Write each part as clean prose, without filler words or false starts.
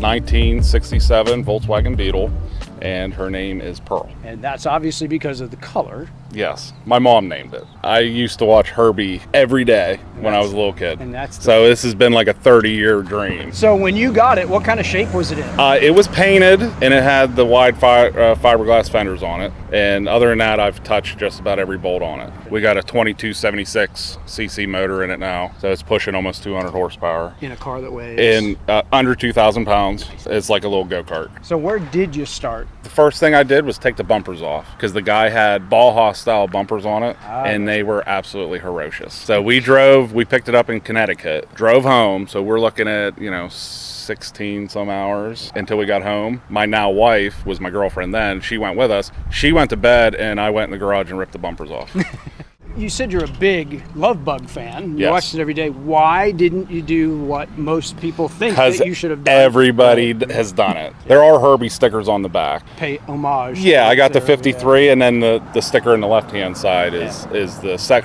1967 Volkswagen Beetle, and her name is Pearl. And that's obviously because of the color. Yes, my mom named it. I used to watch Herbie every day when I was a little kid. And that's so this has been like a 30-year dream. So when you got it, what kind of shape was it in? It was painted, and it had the wide fiberglass fenders on it. And other than that, I've touched just about every bolt on it. We got a 2276 cc motor in it now, so it's pushing almost 200 horsepower. In a car that weighs? In under 2,000 pounds. It's like a little go-kart. So where did you start? The first thing I did was take the bumpers off, because the guy had Bauhaus-style bumpers on it, and they were absolutely ferocious. So we picked it up in Connecticut, drove home, so we're looking at, 16 some hours until we got home. My now wife was my girlfriend then. She went with us. She went to bed, and I went in the garage and ripped the bumpers off. You said you're a big Love Bug fan. You Yes. watch it every day. Why didn't you do what most people think that you should have done? Everybody has done it. There are Herbie stickers on the back. Pay homage. Yeah, I got the 53, and then the sticker on the left-hand side is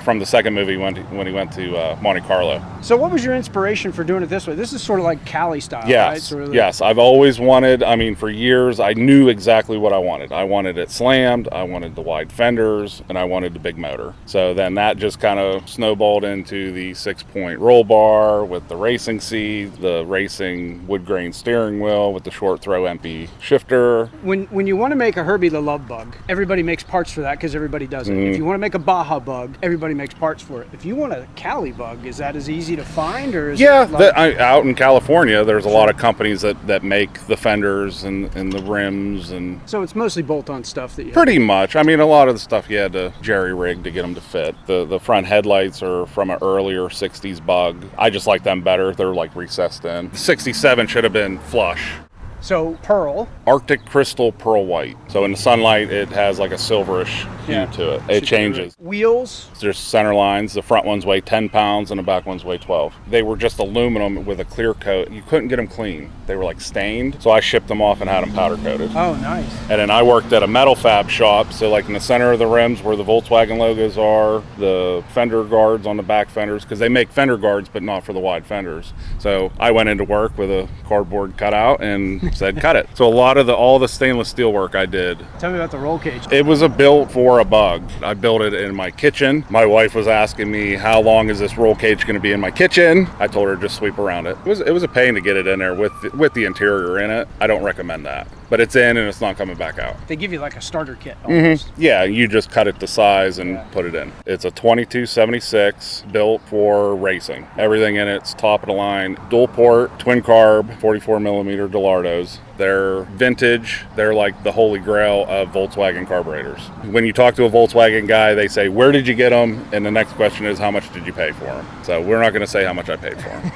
from the second movie when he went to Monte Carlo. So what was your inspiration for doing it this way? This is sort of like Cali style, right? Yes, Sort of yes. I've always wanted, for years, I knew exactly what I wanted. I wanted it slammed, I wanted the wide fenders, and I wanted the big motor. So then that just kind of snowballed into the 6-point roll bar with the racing seat, the racing wood grain steering wheel with the short throw MP shifter. When you want to make a Herbie the Love Bug, everybody makes parts for that because everybody does it. If you want to make a Baja Bug, everybody makes parts for it. If you want a Cali Bug, is that as easy to find, or is it out in California, there's a lot of companies that make the fenders and the rims, and so it's mostly bolt-on stuff that you pretty much. A lot of the stuff you had to jerry rig to get them to fit. The front headlights are from an earlier 60s Bug. I just like them better. They're like recessed in. The 67 should have been flush. So Pearl. Arctic Crystal Pearl White. So in the sunlight, it has like a silverish hue to it. It changes. Wheels? There's center lines. The front ones weigh 10 pounds and the back ones weigh 12. They were just aluminum with a clear coat. You couldn't get them clean. They were like stained. So I shipped them off and had them powder coated. Oh, nice. And then I worked at a metal fab shop. So like in the center of the rims where the Volkswagen logos are, the fender guards on the back fenders, because they make fender guards, but not for the wide fenders. So I went into work with a cardboard cutout and said, cut it. So a lot of all the stainless steel work I did. Tell me about the roll cage. It was built for a Bug. I built it in my kitchen. My wife was asking me, how long is this roll cage going to be in my kitchen? I told her just sweep around it. It was a pain to get it in there with the interior in it. I don't recommend that. But it's in and it's not coming back out. They give you like a starter kit almost. Yeah, you just cut it to size and put it in. It's a 2276 built for racing. Everything in it's top of the line. Dual port, twin carb, 44 millimeter Delardos. They're vintage. They're like the holy grail of Volkswagen carburetors. When you talk to a Volkswagen guy, they say, where did you get them? And the next question is, how much did you pay for them? So we're not going to say how much I paid for them.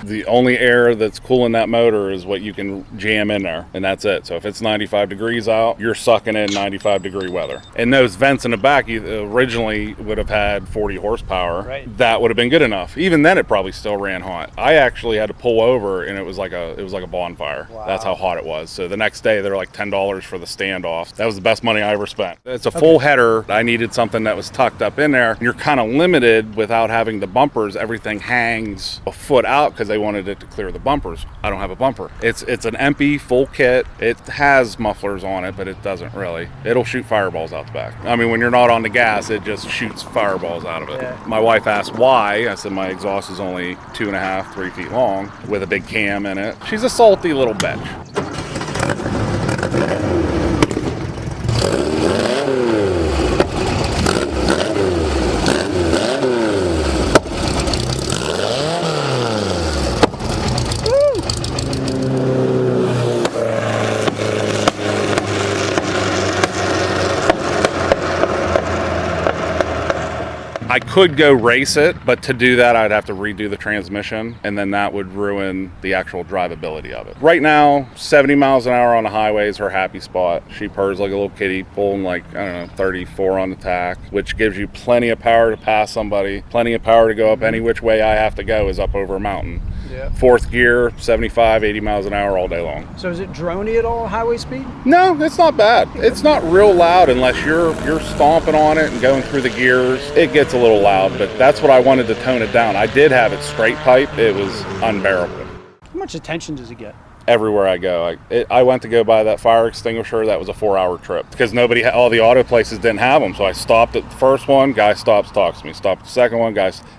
The only air that's cooling that motor is what you can jam in there, and that's it. So if it's 95 degrees out, you're sucking in 95 degree weather. And those vents in the back, you originally would have had 40 horsepower. Right. That would have been good enough. Even then, it probably still ran hot. I actually had to pull over, and it was like a bonfire. Wow. That's how hot it was. So the next day, they're like $10 for the standoff. That was the best money I ever spent. It's a full header. I needed something that was tucked up in there. You're kind of limited without having the bumpers. Everything hangs a foot out because they wanted it to clear the bumpers. I don't have a bumper. It's an empty full kit. It has mufflers on it, but it doesn't really. It'll shoot fireballs out the back. When you're not on the gas, it just shoots fireballs out of it. Yeah. My wife asked why. I said my exhaust is only 2.5, 3 feet long with a big cam in it. She's a salty little bitch. I could go race it, but to do that, I'd have to redo the transmission, and then that would ruin the actual drivability of it. Right now, 70 miles an hour on the highway is her happy spot. She purrs like a little kitty, pulling 34 on the tack, which gives you plenty of power to pass somebody, plenty of power to go up any which way I have to go is up over a mountain. Yeah. Fourth gear, 75, 80 miles an hour all day long. So is it droney at all, highway speed? No, it's not bad. It's not real loud unless you're stomping on it and going through the gears. It gets a little loud, but that's what I wanted to tone it down. I did have it straight pipe. It was unbearable. How much attention does it get? everywhere I go. I went to go buy that fire extinguisher. That was a 4-hour trip because all the auto places didn't have them. So I stopped at the first one, guy stops, talks to me. Stopped at the second one,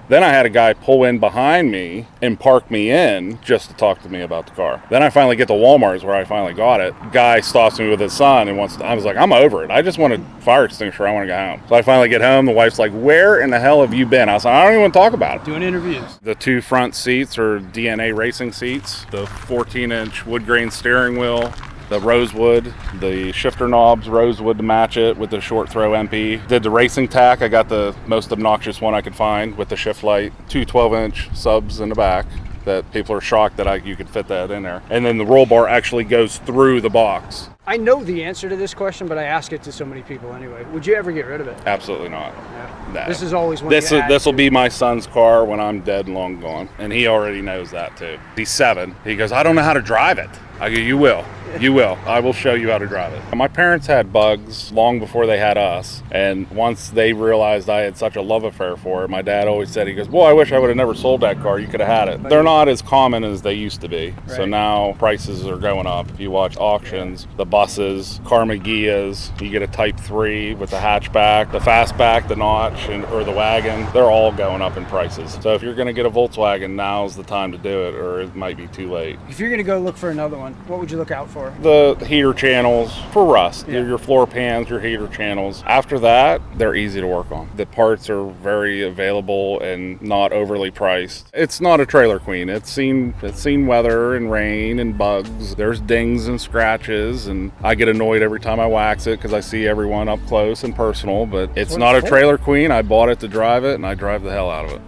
then I had a guy pull in behind me and park me in just to talk to me about the car. Then I finally get to Walmart's where I finally got it. Guy stops me with his son and I was like, I'm over it. I just want a fire extinguisher. I want to go home. So I finally get home. The wife's like, where in the hell have you been? I was like, I don't even want to talk about it. Doing interviews. The 2 front seats are DNA racing seats. The 14-inch wood grain steering wheel. The rosewood, the shifter knobs, rosewood to match it with the short throw MP. Did the racing tack. I got the most obnoxious one I could find with the shift light. 2 12-inch subs in the back that people are shocked that you could fit that in there. And then the roll bar actually goes through the box. I know the answer to this question, but I ask it to so many people anyway. Would you ever get rid of it? Absolutely not. Yeah. No. This is always one This will be my son's car when I'm dead and long gone. And he already knows that too. He's 7. He goes, I don't know how to drive it. I go, you will. You will. I will show you how to drive it. My parents had bugs long before they had us. And once they realized I had such a love affair for it, my dad always said, he goes, boy, I wish I would have never sold that car. You could have had it. They're not as common as they used to be. Right. So now prices are going up. If you watch auctions, the buses, Carmagias, you get a Type 3 with the hatchback, the fastback, the notch, or the wagon. They're all going up in prices. So if you're going to get a Volkswagen, now's the time to do it, or it might be too late. If you're going to go look for another one, what would you look out for? The heater channels for rust, your floor pans, your heater channels. After that, they're easy to work on. The parts are very available and not overly priced. It's not a trailer queen. It's seen weather and rain and bugs. There's dings and scratches, and I get annoyed every time I wax it because I see everyone up close and personal, but it's not a trailer queen. I bought it to drive it, and I drive the hell out of it.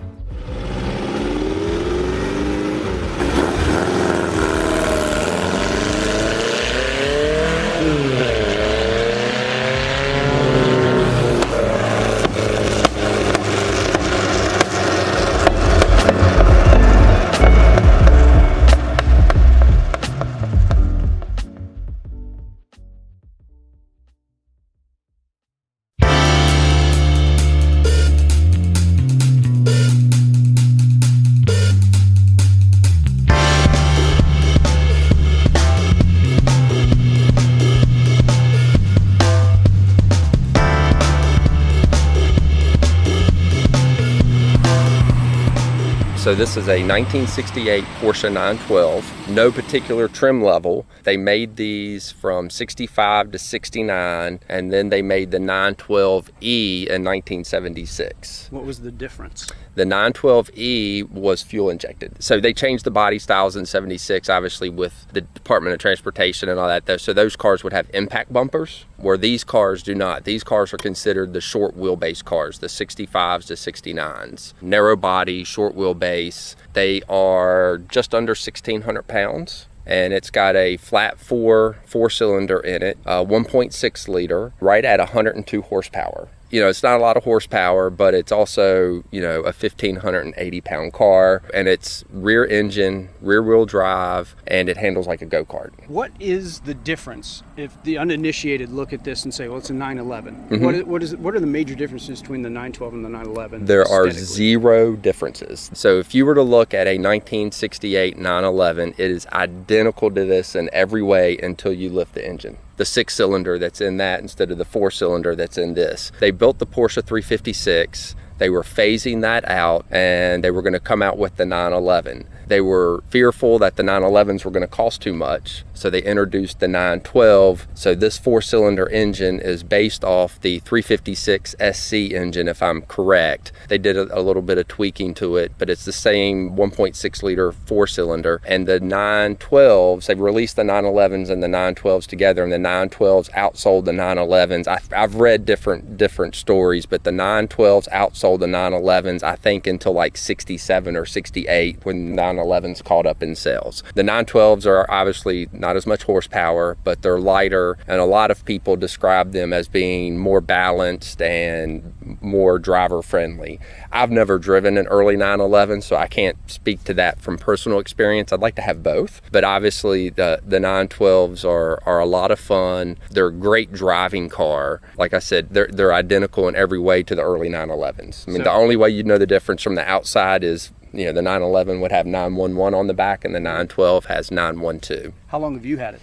So this is a 1968 Porsche 912, no particular trim level. They made these from 65 to 69, and then they made the 912E in 1976. What was the difference? The 912E was fuel injected. So they changed the body styles in 76, obviously with the Department of Transportation and all that. So those cars would have impact bumpers, where these cars do not. These cars are considered the short wheelbase cars, the 65s to 69s. Narrow body, short wheelbase. They are just under 1,600 pounds. And it's got a flat four-cylinder in it, 1.6 liter, right at 102 horsepower. You know, it's not a lot of horsepower, but it's also, you know, a 1,580 pound car, and it's rear engine, rear wheel drive, and it handles like a go-kart. What is the difference if the uninitiated look at this and say, well, it's a 911? Mm-hmm. What are the major differences between the 912 and the 911? There are zero differences. So if you were to look at a 1968 911, it is identical to this in every way until you lift the engine. The 6-cylinder that's in that instead of the 4-cylinder that's in this. They built the Porsche 356. They were phasing that out, and they were going to come out with the 911. They were fearful that the 911s were going to cost too much, so they introduced the 912. So this 4-cylinder engine is based off the 356 SC engine, if I'm correct. They did a little bit of tweaking to it, but it's the same 1.6 liter 4-cylinder. And the 912s, they've released the 911s and the 912s together, and the 912s outsold the 911s. I've read different stories, but the 912s outsold the 911s, I think, until like 67 or 68 when 911s caught up in sales. The 912s are obviously not as much horsepower, but they're lighter, and a lot of people describe them as being more balanced and more driver friendly. I've never driven an early 911, so I can't speak to that from personal experience. I'd like to have both, but obviously the 912s are a lot of fun. They're a great driving car. Like I said, they're identical in every way to the early 911s. I mean, the only way you'd know the difference from the outside is You know, the 911 would have 911 on the back, and the 912 has 912. How long have you had it?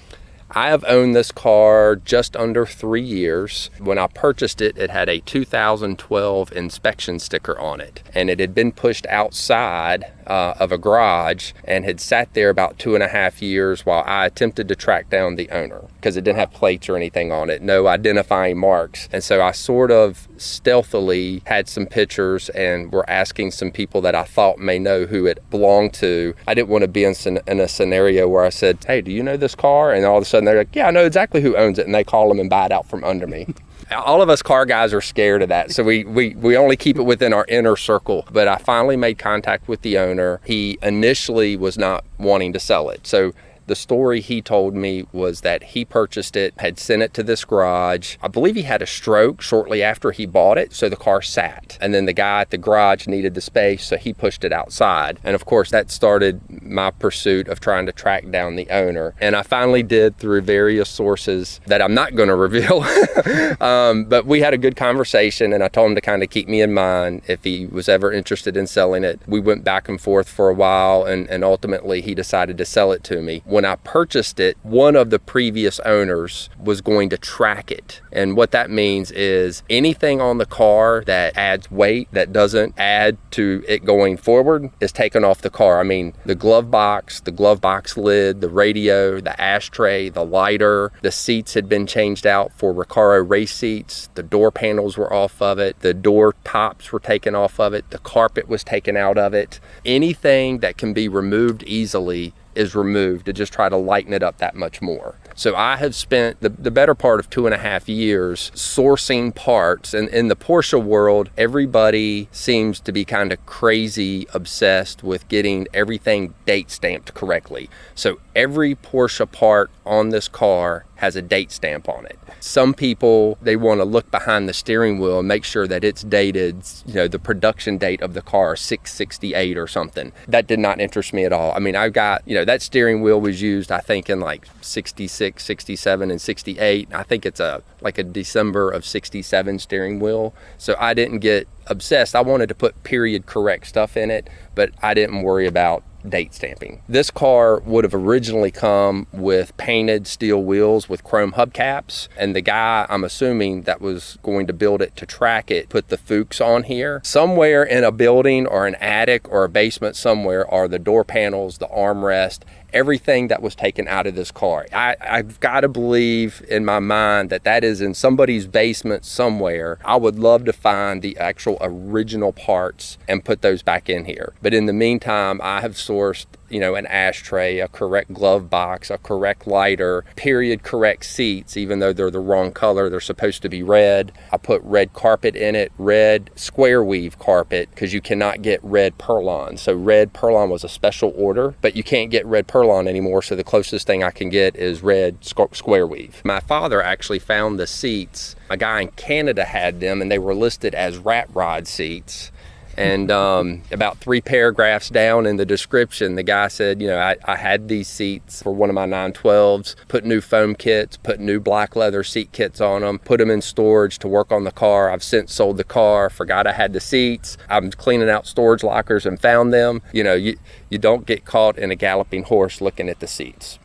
I have owned this car just under 3 years. When I purchased it, it had a 2012 inspection sticker on it, and it had been pushed outside of a garage and had sat there about 2.5 years while I attempted to track down the owner, because it didn't have plates or anything on it, no identifying marks. And so I sort of stealthily had some pictures and were asking some people that I thought may know who it belonged to. I didn't want to be in a scenario where I said, hey, do you know this car? And all of a sudden they're like, yeah, I know exactly who owns it. And they call them and buy it out from under me. All of us car guys are scared of that, so we only keep it within our inner circle. But I finally made contact with the owner. He initially was not wanting to sell it. So the story he told me was that he purchased it, had sent it to this garage. I believe he had a stroke shortly after he bought it, so the car sat. And then the guy at the garage needed the space, so he pushed it outside. And of course, that started my pursuit of trying to track down the owner. And I finally did through various sources that I'm not going to reveal. But we had a good conversation, and I told him to kind of keep me in mind if he was ever interested in selling it. We went back and forth for a while, and ultimately he decided to sell it to me. When I purchased it, one of the previous owners was going to track it. And what that means is anything on the car that adds weight, that doesn't add to it going forward, is taken off the car. I mean, the glove box lid, the radio, the ashtray, the lighter, the seats had been changed out for Recaro race seats. The door panels were off of it. The door tops were taken off of it. The carpet was taken out of it. Anything that can be removed easily is removed to just try to lighten it up that much more. So I have spent the better part of 2.5 years sourcing parts. And in the Porsche world, everybody seems to be kind of crazy obsessed with getting everything date stamped correctly. So every Porsche part on this car has a date stamp on it. Some people, they want to look behind the steering wheel and make sure that it's dated, you know, the production date of the car, 668 or something. That did not interest me at all. I mean, I've got, you know, that steering wheel was used, I think, in like 66, 67, and 68. I think it's like a December of 67 steering wheel. So I didn't get obsessed. I wanted to put period correct stuff in it, but I didn't worry about date stamping. This car would have originally come with painted steel wheels with chrome hubcaps, and the guy, I'm assuming, that was going to build it to track it, put the Fuchs on here. Somewhere in a building or an attic or a basement somewhere are the door panels, the armrest, everything that was taken out of this car. I've got to believe in my mind that that is in somebody's basement somewhere. I would love to find the actual original parts and put those back in here. But in the meantime, I have sourced, you know, an ashtray, a correct glove box, a correct lighter, period correct seats, even though they're the wrong color, they're supposed to be red. I put red carpet in it, red square weave carpet, because you cannot get red Perlon. So red Perlon was a special order, but you can't get red Perlon anymore, so the closest thing I can get is red square weave. My father actually found the seats. A guy in Canada had them, and they were listed as rat rod seats. And about 3 paragraphs down in the description, the guy said, you know, I had these seats for one of my 912s, put new foam kits, put new black leather seat kits on them, put them in storage to work on the car. I've since sold the car, forgot I had the seats. I'm cleaning out storage lockers and found them. You know, you don't get caught in a galloping horse looking at the seats.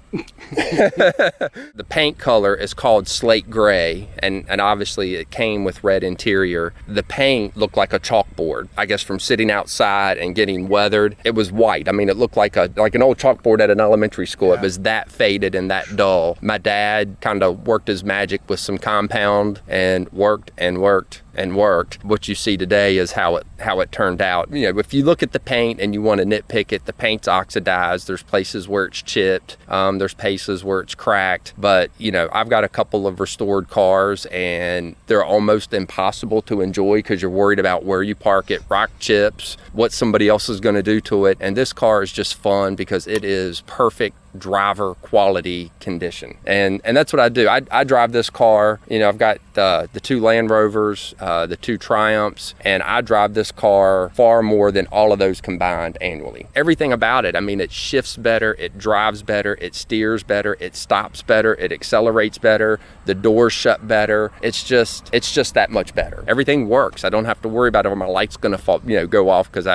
The paint color is called slate gray, and obviously it came with red interior. The paint looked like a chalkboard. I guess from sitting outside and getting weathered, it was white. I mean, it looked like an old chalkboard at an elementary school. Yeah. It was that faded and that dull. My dad kind of worked his magic with some compound and worked and worked and worked. What you see today is how it turned out. You know, if you look at the paint and you want to nitpick it, the paint's oxidized. There's places where it's chipped. There's places where it's cracked. But, you know, I've got a couple of restored cars, and they're almost impossible to enjoy because you're worried about where you park it, rock chips, what somebody else is going to do to it. And this car is just fun because it is perfect driver quality condition. And that's what I do. I drive this car. You know, I've got the 2 Land Rovers, the 2 Triumphs, and I drive this car far more than all of those combined annually. Everything about it, I mean, it shifts better, it drives better, it steers better, it stops better, it accelerates better, the doors shut better. It's just that much better. Everything works. I don't have to worry about it, or my light's gonna fall, go off, because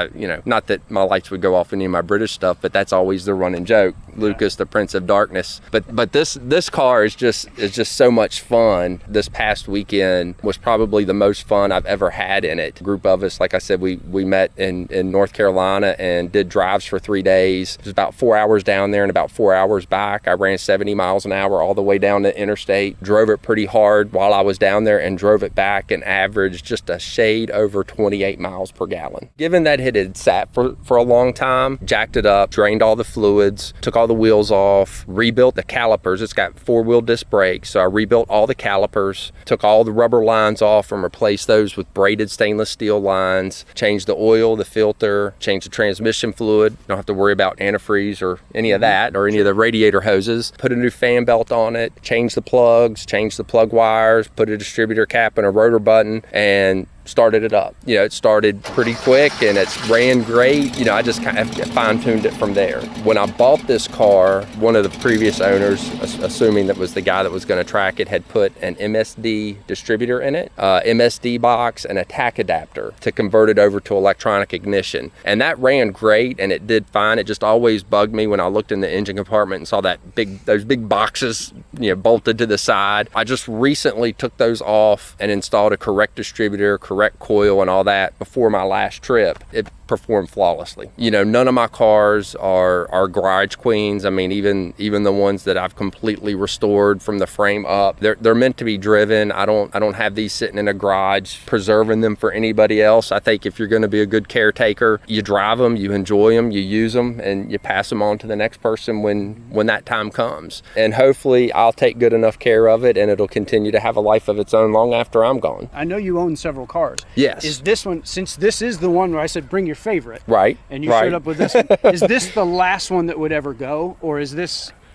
not that my lights would go off any of my British stuff, but that's always the running joke. Lucas, the Prince of Darkness. But this car is just so much fun. This past weekend was probably the most fun I've ever had in it. A group of us, like I said, we met in North Carolina and did drives for 3 days. It was about 4 hours down there and about 4 hours back. I ran 70 miles an hour all the way down the interstate, drove it pretty hard while I was down there, and drove it back and averaged just a shade over 28 miles per gallon. Given that it had sat for a long time, jacked it up, drained all the fluids, took all the wheels off, rebuilt the calipers. It's got 4-wheel disc brakes, so I rebuilt all the calipers, took all the rubber lines off and replaced those with braided stainless steel lines, changed the oil, the filter, changed the transmission fluid. Don't have to worry about antifreeze or any of that, or any of the radiator hoses. Put a new fan belt on it, changed the plugs, changed the plug wires, put a distributor cap and a rotor button, and started it up. It started pretty quick and it's ran great. I just kind of fine-tuned it from there. When I bought this car, one of the previous owners, assuming that was the guy that was going to track it, had put an MSD distributor in it, MSD box, and a tach adapter to convert it over to electronic ignition. And that ran great and it did fine. It just always bugged me when I looked in the engine compartment and saw those big boxes, bolted to the side. I just recently took those off and installed a correct distributor, correct coil, and all that before my last trip. It performed flawlessly. None of my cars are garage queens. I mean, even the ones that I've completely restored from the frame up, they're meant to be driven. I don't have these sitting in a garage preserving them for anybody else. I think if you're going to be a good caretaker, you drive them, you enjoy them, you use them, and you pass them on to the next person when that time comes. And hopefully I'll take good enough care of it and it'll continue to have a life of its own long after I'm gone. I know you own several cars. Yes. Is this one, since this is the one where I said bring your favorite, right? And you showed up with this one, is this the last one that would ever go, or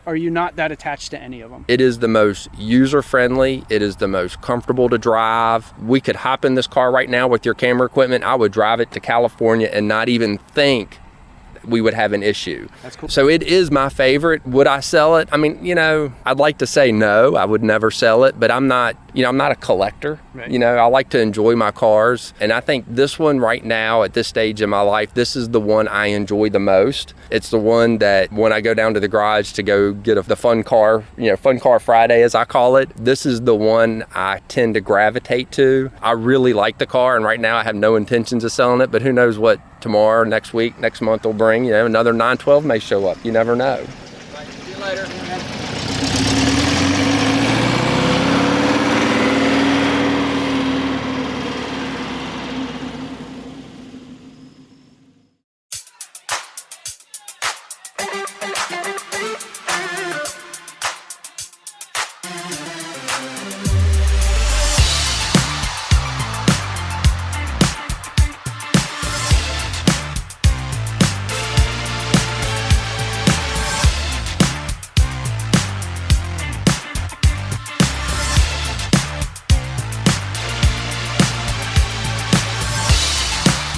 are you not that attached to any of them? It is the most user-friendly. It is the most comfortable to drive. We could hop in this car right now with your camera equipment. I would drive it to California and not even think we would have an issue. That's cool. So it is my favorite. Would I sell it? I mean, I'd like to say no, I would never sell it, but I'm not a collector. Right. I like to enjoy my cars. And I think this one right now at this stage in my life, this is the one I enjoy the most. It's the one that when I go down to the garage to go get the fun car, fun car Friday as I call it, this is the one I tend to gravitate to. I really like the car, and right now I have no intentions of selling it, but who knows what tomorrow, next week, next month will bring. Another 912 may show up. You never know. See you later.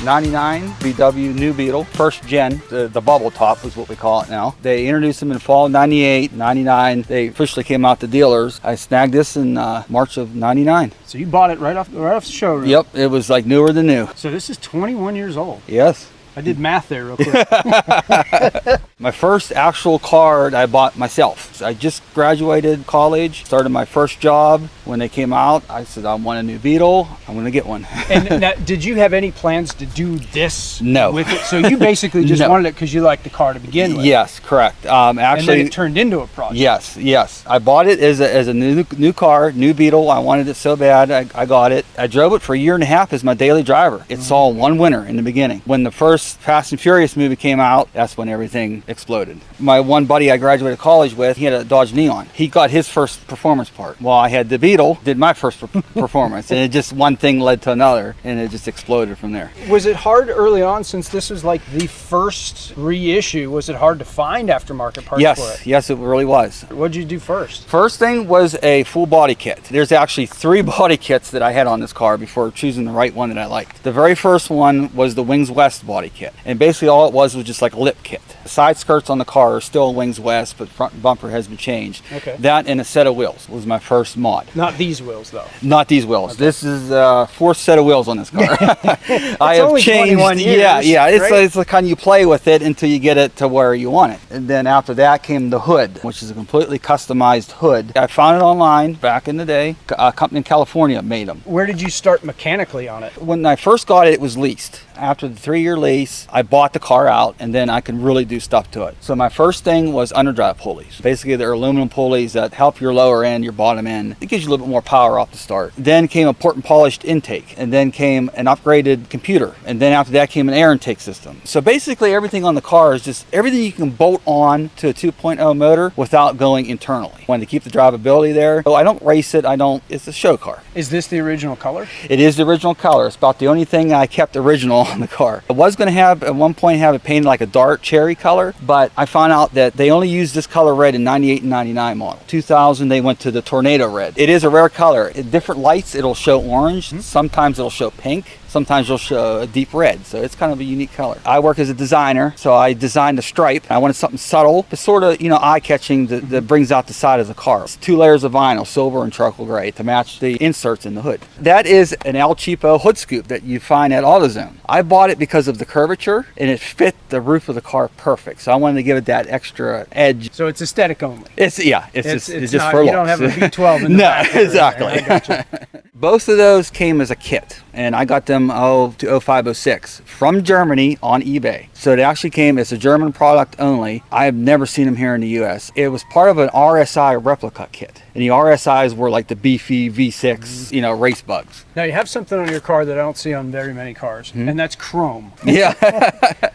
'99 VW New Beetle, first gen, the bubble top is what we call it now. They introduced them in fall '98, '99. They officially came out to dealers. I snagged this in March of '99. So you bought it right off the showroom? Yep, it was like newer than new. So this is 21 years old. Yes. I did math there real quick. My first actual car I bought myself. I just graduated college, started my first job. When they came out, I said, I want a new Beetle. I'm going to get one. And now, did you have any plans to do this No. with it? So you basically just No. wanted it because you liked the car to begin with? Yes, correct. And Actually, then it turned into a project? Yes. I bought it as a new car, new Beetle. I wanted it so bad. I got it. I drove it for a year and a half as my daily driver. It saw one winter in the beginning. When the first Fast and Furious movie came out, that's when everything exploded. My one buddy I graduated college with, he had a Dodge Neon. He got his first performance part, while I had the Beetle, did my first performance. And it just, one thing led to another, and it just exploded from there. Was it hard early on, since this was like the first reissue, was it hard to find aftermarket parts for it? Yes, it really was. What'd you do first? First thing was a full body kit. There's actually 3 body kits that I had on this car before choosing the right one that I liked. The very first one was the Wings West body kit. And basically all it was just like a lip kit. The side skirts on the car are still Wings West, but front bumper has been changed. Okay. That and a set of wheels was my first mod. Not these wheels though. Not these wheels. Okay. This is 4th set of wheels on this car. I have only changed. 21 years, yeah. right? It's the kind you play with it until you get it to where you want it. And then after that came the hood, which is a completely customized hood. I found it online back in the day. A company in California made them. Where did you start mechanically on it? When I first got it, it was leased. After the 3-year lease, I bought the car out, and then I could really do stuff to it. So my first thing was underdrive pulleys. Basically, they're aluminum pulleys that help your lower end, your bottom end. It gives you a little bit more power off the start. Then came a port and polished intake, and then came an upgraded computer. And then after that came an air intake system. So basically everything on the car is just everything you can bolt on to a 2.0 motor without going internally. Wanted to keep the drivability there. So I don't race it, it's a show car. Is this the original color? It is the original color. It's about the only thing I kept original on the car. I was going to have, at one point, have it painted like a dark cherry color, but I found out that they only used this color red in 98 and 99 model. 2000, they went to the Tornado Red. It is a rare color. At different lights, it'll show orange. Sometimes it'll show pink. Sometimes you'll show a deep red, so it's kind of a unique color. I work as a designer, so I designed a stripe. I wanted something subtle, but sort of, eye-catching that brings out the side of the car. It's 2 layers of vinyl, silver and charcoal gray, to match the inserts in the hood. That is an El Cheapo hood scoop that you find at AutoZone. I bought it because of the curvature, and it fit the roof of the car perfect, so I wanted to give it that extra edge. So it's aesthetic only. It's just not, for looks. You don't have a V12 in the no, back. exactly. Both of those came as a kit, and I got them to 05, 06 from Germany on eBay. So it actually came as a German product only. I have never seen them here in the US. It was part of an RSI replica kit, and the RSIs were like the beefy V6, race bugs. Now you have something on your car that I don't see on very many cars, and that's chrome. Yeah.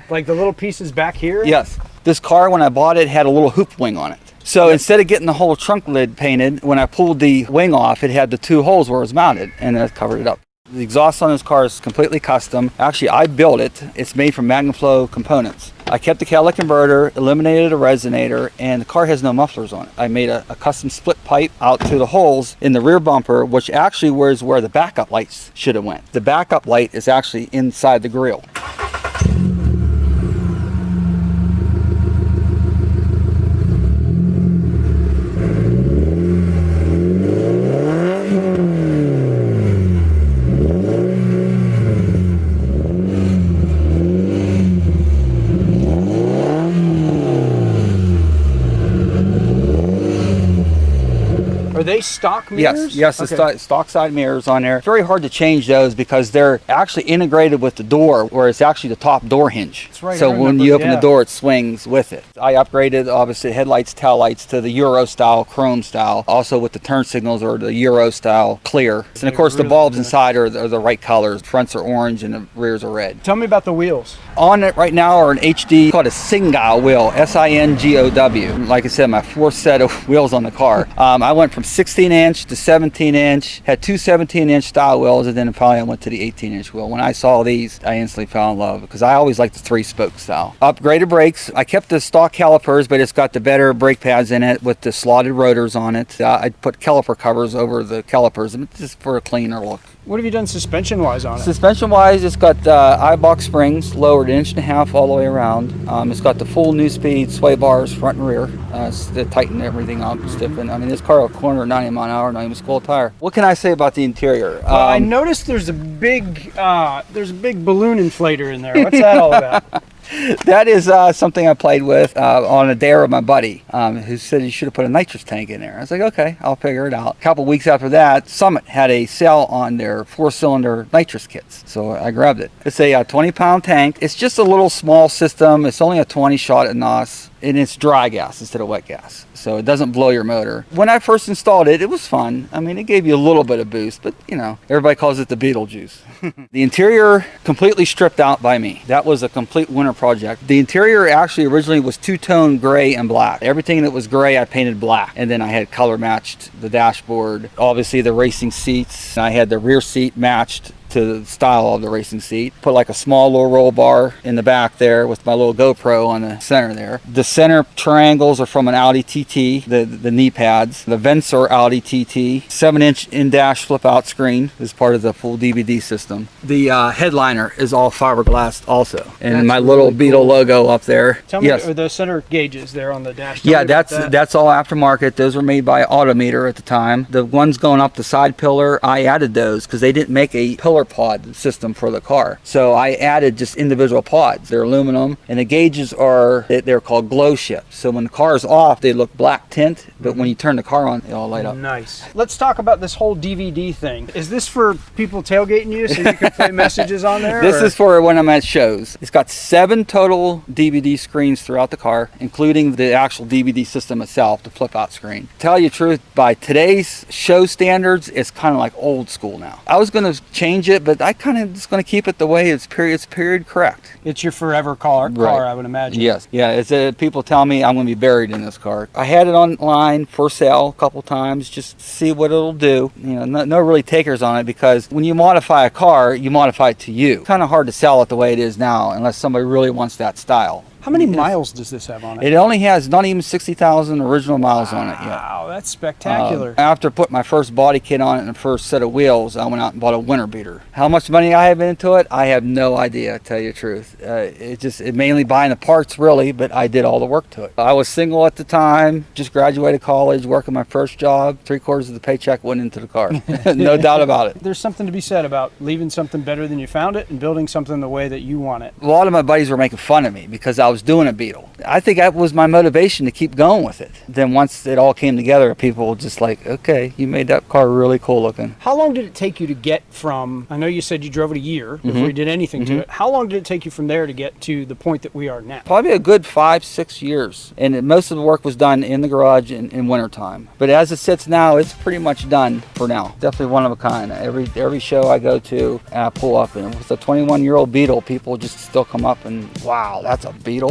Like the little pieces back here? Yes. This car, when I bought it, had a little hoop wing on it. So instead of getting the whole trunk lid painted, when I pulled the wing off, it had the 2 holes where it was mounted, and that covered it up. The exhaust on this car is completely custom. Actually, I built it. It's made from MagnaFlow components. I kept the catalytic converter, eliminated a resonator, and the car has no mufflers on it. I made a custom split pipe out to the holes in the rear bumper, which actually was where the backup lights should have went. The backup light is actually inside the grille. Are they stock mirrors? Yes, okay. The stock side mirrors on there. It's very hard to change those because they're actually integrated with the door, where it's actually the top door hinge. That's right. So when you open the door, it swings with it. I upgraded, obviously, headlights, tail lights to the Euro style, chrome style, also with the turn signals or the Euro style clear. And of course, the bulbs inside are the right colors. Fronts are orange and the rears are red. Tell me about the wheels. On it right now are an HD, called a Singow wheel, S-I-N-G-O-W. Like I said, my 4th set of wheels on the car. I went from 16-inch to 17-inch, had 2 17-inch style wheels, and then finally I went to the 18-inch wheel. When I saw these, I instantly fell in love because I always liked the 3-spoke style. Upgraded brakes. I kept the stock calipers, but it's got the better brake pads in it with the slotted rotors on it. I put caliper covers over the calipers just for a cleaner look. What have you done suspension-wise on it? Suspension-wise, it's got I-box springs, lowered 1.5 inches all the way around. It's got the full new speed sway bars front and rear. They tighten everything up, stiffen. I mean, this car will corner at 90 mile an hour, not even a school tire. What can I say about the interior? Well, I noticed there's a big balloon inflator in there. What's that all about? That is something I played with on a dare of my buddy, who said you should have put a nitrous tank in there. I was like, okay, I'll figure it out. A couple weeks after that, Summit had a sale on their 4-cylinder nitrous kits, so I grabbed it. It's a 20-pound tank. It's just a little small system. It's only a 20 shot at NOS, and it's dry gas instead of wet gas, so it doesn't blow your motor. When I first installed it, it was fun. I mean, it gave you a little bit of boost, but everybody calls it the Beetlejuice. The interior completely stripped out by me. That was a complete winter project. The interior actually originally was two-tone gray and black. Everything that was gray I painted black, and then I had color matched the dashboard, obviously the racing seats. I had the rear seat matched to the style of the racing seat. Put like a small little roll bar in the back there with my little GoPro on the center there. The center triangles are from an Audi TT, the knee pads. The vents are Audi TT. 7-inch in-dash flip-out screen is part of the full DVD system. The headliner is all fiberglass also. And That's my little really Beetle cool. logo up there. Tell me, Yes. are the center gauges there on the dash? Tell Yeah, me about that's all aftermarket. Those were made by Autometer at the time. The ones going up the side pillar, I added those because they didn't make a pillar pod system for the car. So I added just individual pods. They're aluminum, and the gauges they're called glow ships. So when the car is off, they look black tint, but when you turn the car on, they all light up. Nice. Let's talk about this whole DVD thing. Is this for people tailgating you so you can play messages on there? This or? is for when I'm at shows. It's got 7 total DVD screens throughout the car, including the actual DVD system itself, the flip-out screen. Tell you the truth, by today's show standards, it's kind of like old school now. I was going to change it, but I kind of just going to keep it the way it's period correct. It's your forever car, I would imagine. Yes. Yeah, people tell me I'm going to be buried in this car. I had it online for sale a couple times just to see what it'll do. You know, no really takers on it, because when you modify a car, you modify it to you. Kind of hard to sell it the way it is now unless somebody really wants that style. How many miles does this have on it? It only has not even 60,000 original miles on it yet. Wow, that's spectacular. After putting my first body kit on it and the first set of wheels, I went out and bought a winter beater. How much money I have into it, I have no idea, to tell you the truth. It mainly buying the parts, really, but I did all the work to it. I was single at the time, just graduated college, working my first job. 3/4 of the paycheck went into the car. No doubt about it. There's something to be said about leaving something better than you found it and building something the way that you want it. A lot of my buddies were making fun of me because I was doing a Beetle. I think that was my motivation to keep going with it. Then once it all came together, people were just like, okay, you made that car really cool looking. How long did it take you to get from, I know you said you drove it a year before you did anything to it. How long did it take you from there to get to the point that we are now? Probably a good 5-6 years. And most of the work was done in the garage in wintertime. But as it sits now, it's pretty much done for now. Definitely one of a kind. Every show I go to, and I pull up, and with a 21-year-old Beetle, people just still come up and, wow, that's a Beetle.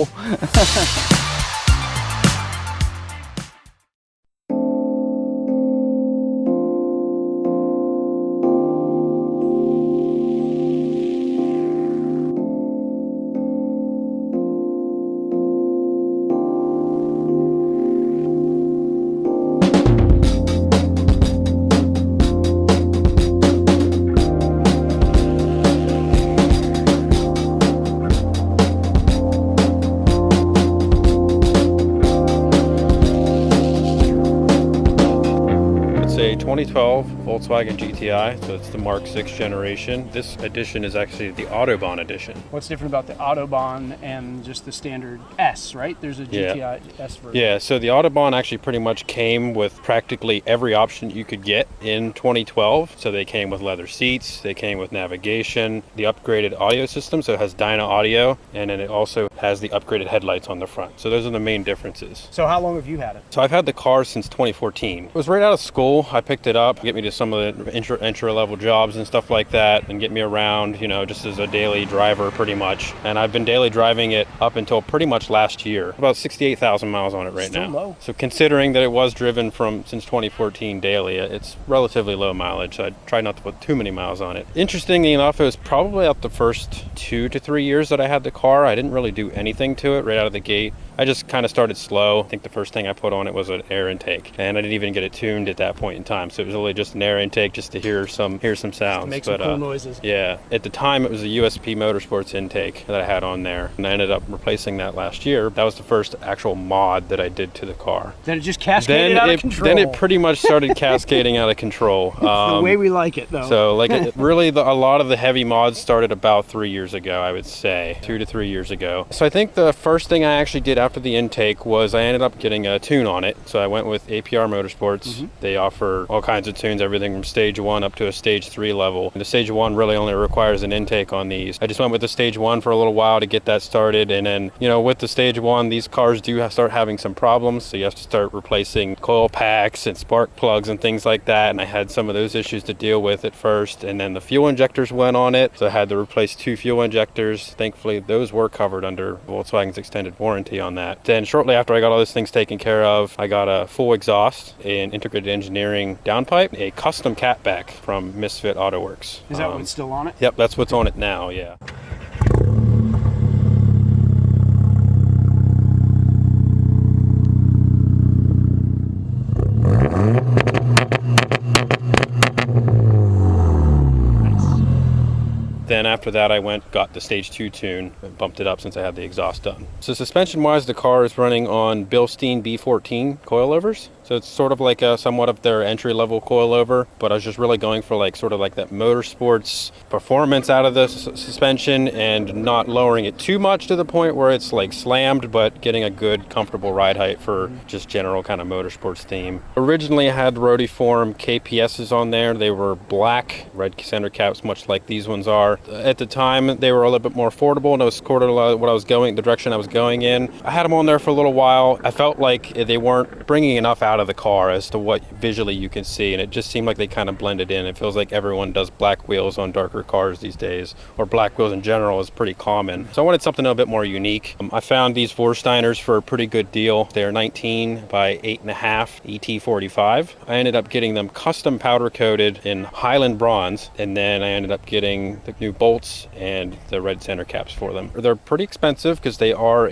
It's a 2012 Volkswagen GTI, so it's the Mark 6 generation. This edition is actually the Autobahn edition. What's different about the Autobahn and just the standard S, right? There's a GTI S version. Yeah, so the Autobahn actually pretty much came with practically every option you could get in 2012. So they came with leather seats, they came with navigation, the upgraded audio system, so it has Dyna audio, and then it also has the upgraded headlights on the front. So those are the main differences. So how long have you had it? So I've had the car since 2014. It was right out of school. I picked it up, get me to some of the entry-level jobs and stuff like that, and get me around, you know, just as a daily driver pretty much. And I've been daily driving it up until pretty much last year. About 68,000 miles on it right Still now. low. So considering that it was driven since 2014 daily, it's relatively low mileage. So I try not to put too many miles on it. Interestingly enough, it was probably out the first 2 to 3 years that I had the car. I didn't really do anything to it right out of the gate. I just kind of started slow. I think the first thing I put on it was an air intake, and I didn't even get it tuned at that point in time. So it was really just an air intake just to hear some sounds. Make some cool noises. Yeah, at the time it was a USP Motorsports intake that I had on there, and I ended up replacing that last year. That was the first actual mod that I did to the car. Then it just cascaded out of control. Then it pretty much started cascading out of control. The way we like it, though. So really a lot of the heavy mods started about 3 years ago, I would say, 2 to 3 years ago. So I think the first thing I actually did after the intake was I ended up getting a tune on it. So I went with APR Motorsports. They offer all kinds of tunes, everything from stage 1 up to a stage 3 level. And the stage 1 really only requires an intake on these. I just went with the stage 1 for a little while to get that started, and then, you know, with the stage 1, these cars do start having some problems, so you have to start replacing coil packs and spark plugs and things like that, and I had some of those issues to deal with at first. And then the fuel injectors went on it, so I had to replace 2 fuel injectors. Thankfully those were covered under Volkswagen's extended warranty on that. Then shortly after I got all those things taken care of, I got a full exhaust, an integrated engineering downpipe, a custom catback from Misfit Auto Works. Is that what's still on it? Yep, that's what's on it now, yeah. Then after that, I got the stage 2 tune and bumped it up since I had the exhaust done. So suspension wise, the car is running on Bilstein B14 coilovers. So it's sort of like somewhat of their entry-level coilover, but I was just really going for like sort of like that motorsports performance out of the suspension and not lowering it too much to the point where it's like slammed, but getting a good, comfortable ride height for just general kind of motorsports theme. Originally, I had Rotiform KPSs on there. They were black, red center caps, much like these ones are. At the time, they were a little bit more affordable, and it was sort of what I was going, the direction I was going in. I had them on there for a little while. I felt like they weren't bringing enough out of the car as to what visually you can see, and it just seemed like they kind of blended in. It feels like everyone does black wheels on darker cars these days, or black wheels in general is pretty common. So I wanted something a bit more unique. I found these Vorsteiners for a pretty good deal. They're 19 by 8.5 ET45. I ended up getting them custom powder coated in Highland bronze, and then I ended up getting the new bolts and the red center caps for them. They're pretty expensive because they are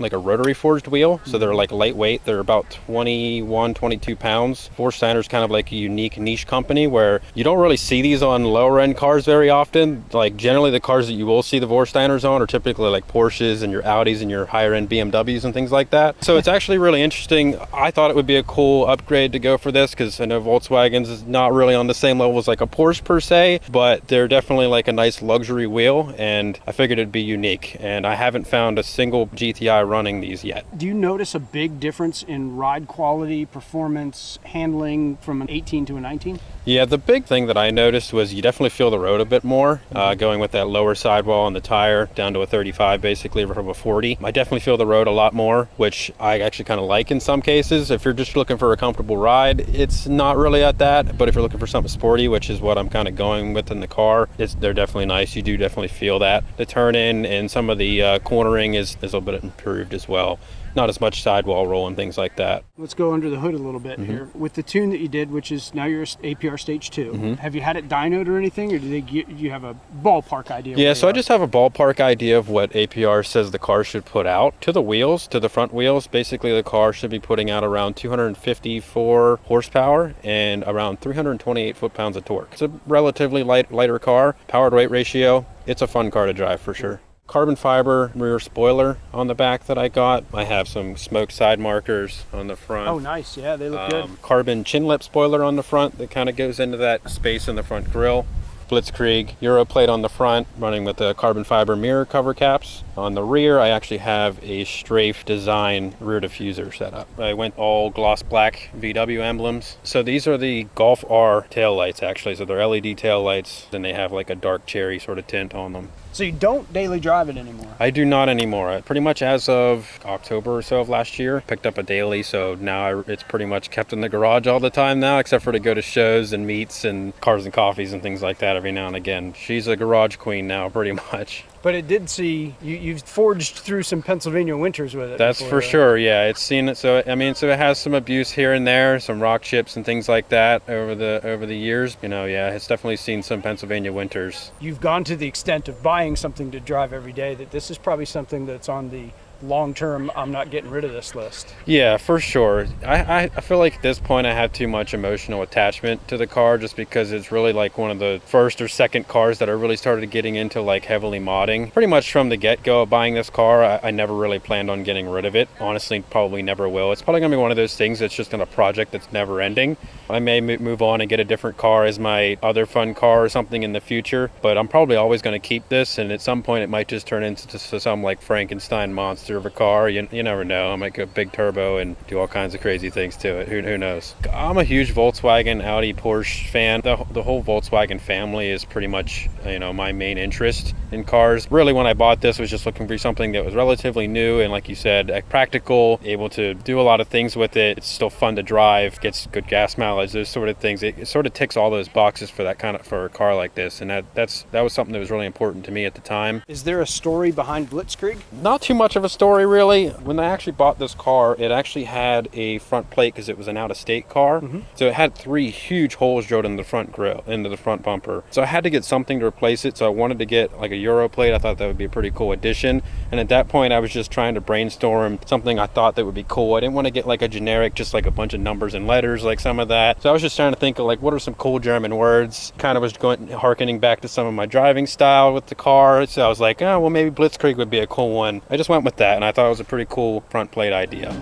like a rotary forged wheel, so they're like lightweight. They're about 22 pounds. Vorsteiner's kind of like a unique niche company where you don't really see these on lower end cars very often. Like generally the cars that you will see the Vorsteiners on are typically like Porsches and your Audis and your higher end BMWs and things like that. So it's actually really interesting. I thought it would be a cool upgrade to go for this because I know Volkswagen's is not really on the same level as like a Porsche per se, but they're definitely like a nice luxury wheel, and I figured it'd be unique, and I haven't found a single GTI running these yet. Do you notice a big difference in ride quality, performance, handling from an 18 to a 19? Yeah, the big thing that I noticed was you definitely feel the road a bit more, going with that lower sidewall on the tire down to a 35 basically from a 40. I definitely feel the road a lot more, which I actually kind of like in some cases. If you're just looking for a comfortable ride, it's not really at that, but if you're looking for something sporty, which is what I'm kind of going with in the car, they're definitely nice. You do definitely feel that. The turn in and some of the cornering is a little bit improved as well. Not as much sidewall roll and things like that. Let's go under the hood a little bit here. With the tune that you did, which is now your APR Stage 2, have you had it dynoed or anything, or do you have a ballpark idea? Yeah, so I just have a ballpark idea of what APR says the car should put out. To the wheels, to the front wheels, basically the car should be putting out around 254 horsepower and around 328 foot-pounds of torque. It's a relatively lighter car, power to weight ratio. It's a fun car to drive for sure. Carbon fiber rear spoiler on the back that I got. I have some smoke side markers on the front. Oh, nice. Yeah, they look good. Carbon chin lip spoiler on the front that kind of goes into that space in the front grille. Blitzkrieg Euro plate on the front, running with the carbon fiber mirror cover caps. On the rear, I actually have a strafe design rear diffuser set up. I went all gloss black VW emblems. So these are the Golf R tail lights actually. So they're LED tail lights, and they have like a dark cherry sort of tint on them. So you don't daily drive it anymore? I do not anymore. I pretty much as of October or so of last year, picked up a daily, so now it's pretty much kept in the garage all the time now, except for to go to shows and meets and cars and coffees and things like that every now and again. She's a garage queen now, pretty much. But it did see, you've forged through some Pennsylvania winters with it. That's for sure, yeah. It's seen it, so it has some abuse here and there, some rock chips and things like that over the years. You know, yeah, it's definitely seen some Pennsylvania winters. You've gone to the extent of buying something to drive every day, that this is probably something that's on the long-term, I'm not getting rid of this list. Yeah, for sure. I feel like at this point I have too much emotional attachment to the car, just because it's really like one of the first or second cars that I really started getting into like heavily modding. Pretty much from the get-go of buying this car, I never really planned on getting rid of it. Honestly, probably never will. It's probably gonna be one of those things that's just a project that's never ending. I may move on and get a different car as my other fun car or something in the future, but I'm probably always going to keep this, and at some point it might just turn into some like Frankenstein monster monster of a car. You never know. I might go big turbo and do all kinds of crazy things to it. Who knows? I'm a huge Volkswagen, Audi, Porsche fan. The whole Volkswagen family is pretty much, my main interest in cars. Really, when I bought this, was just looking for something that was relatively new and, like you said, practical, able to do a lot of things with it. It's still fun to drive, gets good gas mileage, those sort of things. It sort of ticks all those boxes for for a car like this, and that was something that was really important to me at the time. Is there a story behind Blitzkrieg? Not too much of a story, really. When I actually bought this car, it actually had a front plate because it was an out-of-state car. So it had 3 huge holes drilled in the front grille, into the front bumper. So I had to get something to replace it. So I wanted to get like a Euro plate. I thought that would be a pretty cool addition. And at that point, I was just trying to brainstorm something I thought that would be cool. I didn't want to get like a generic, just like a bunch of numbers and letters, like some of that. So I was just trying to think of like, what are some cool German words? Kind of was harkening back to some of my driving style with the car. So I was like, oh, well, maybe Blitzkrieg would be a cool one. I just went with that, and I thought it was a pretty cool front plate idea.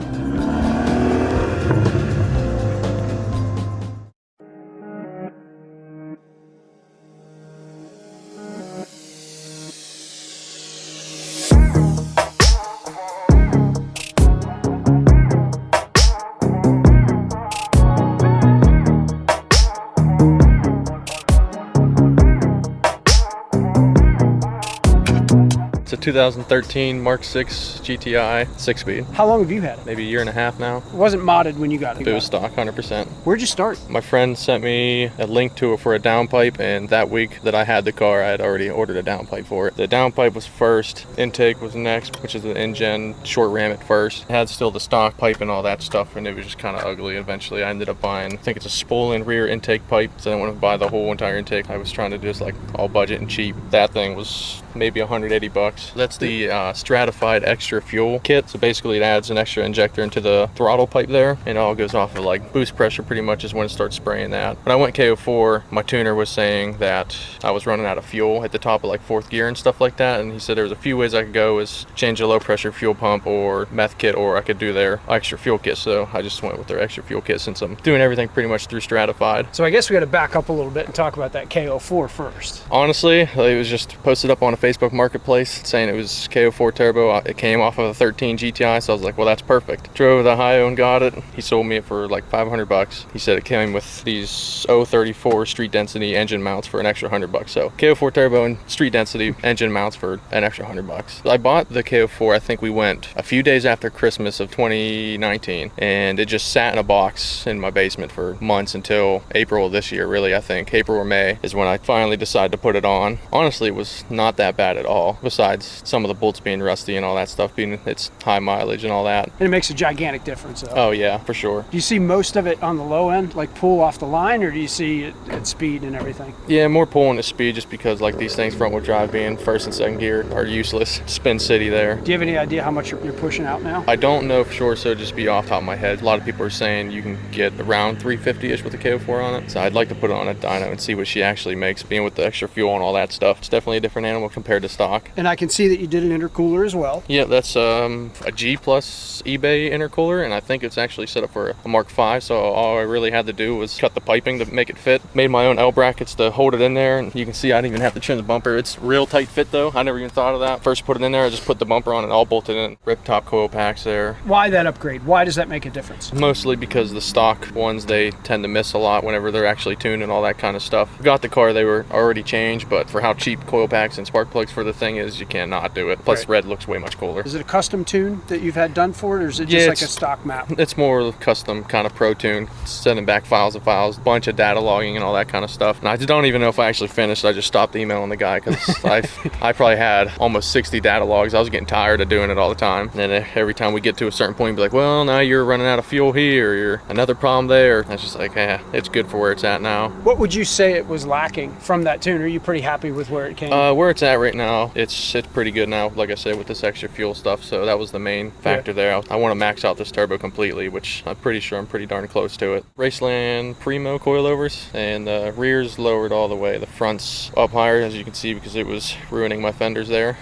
It's a 2013 Mark 6 GTI 6-speed. How long have you had it? Maybe a year and a half now. It wasn't modded when you got it. It was stock, 100%. Where'd you start? My friend sent me a link to it for a downpipe, and that week that I had the car, I had already ordered a downpipe for it. The downpipe was first, intake was next, which is the engine, short ram at first. It had still the stock pipe and all that stuff, and it was just kind of ugly. Eventually, I ended up buying, I think it's a Spolin rear intake pipe, so I didn't want to buy the whole entire intake. I was trying to just like all budget and cheap. That thing was maybe $180. That's the stratified extra fuel kit. So basically it adds an extra injector into the throttle pipe there, and it all goes off of like boost pressure pretty much is when it starts spraying that. When I went KO4, my tuner was saying that I was running out of fuel at the top of like 4th gear and stuff like that, and he said there was a few ways I could go, is change a low pressure fuel pump or meth kit, or I could do their extra fuel kit. So I just went with their extra fuel kit since I'm doing everything pretty much through stratified. So I guess we got to back up a little bit and talk about that KO4 first. Honestly, it was just posted up on a Facebook marketplace saying it was KO4 turbo. It came off of a 13 GTI, so I was like, well, that's perfect. Drove the Ohio and got it. He sold me it for like $500. He said it came with these 034 street density engine mounts for an extra $100. So KO4 turbo and street density engine mounts for an extra $100. I bought the KO4, I think we went a few days after Christmas of 2019, and it just sat in a box in my basement for months until April of this year, really. I think April or May is when I finally decided to put it on. Honestly, it was not that bad at all, besides some of the bolts being rusty and all that stuff, being its high mileage and all that. And it makes a gigantic difference though. Oh yeah, for sure. Do you see most of it on the low end, like pull off the line, or do you see it at speed and everything? Yeah, more pulling at speed, just because like these things front wheel drive being 1st and 2nd gear are useless. Spin city there. Do you have any idea how much you're pushing out now? I don't know for sure, so just be off the top of my head. A lot of people are saying you can get around 350-ish with the KO4 on it, so I'd like to put it on a dyno and see what she actually makes, being with the extra fuel and all that stuff. It's definitely a different animal compared to stock. And I can see that you did an intercooler as well. Yeah, that's a G plus eBay intercooler, and I think it's actually set up for a Mark 5, so all I really had to do was cut the piping to make it fit. Made my own L brackets to hold it in there, and you can see I didn't even have to trim the bumper. It's real tight fit though. I never even thought of that. First put it in there, I just put the bumper on and all bolted in. Rip top coil packs there. Why that upgrade? Why does that make a difference? Mostly because the stock ones, they tend to miss a lot whenever they're actually tuned and all that kind of stuff. Got the car, they were already changed, but for how cheap coil packs and spark plugs for the thing is, you cannot do it. Plus Right. red looks way much cooler. Is it a custom tune that you've had done for it, or is it just like a stock map? It's more custom kind of pro tune, sending back files and files, bunch of data logging and all that kind of stuff. And I don't even know if I actually finished. I just stopped emailing the guy because I probably had almost 60 data logs. I was getting tired of doing it all the time. And then every time we get to a certain point, be like, well, now you're running out of fuel here, or you're another problem there. I was just like, it's good for where it's at now. What would you say it was lacking from that tune? Are you pretty happy with where it came? Where it's at right now, it's pretty good now, like I said, with this extra fuel stuff. So that was the main factor there. I want to max out this turbo completely, which I'm pretty sure I'm pretty darn close to it. Raceland Primo coilovers, and the rear's lowered all the way. The front's up higher, as you can see, because it was ruining my fenders there.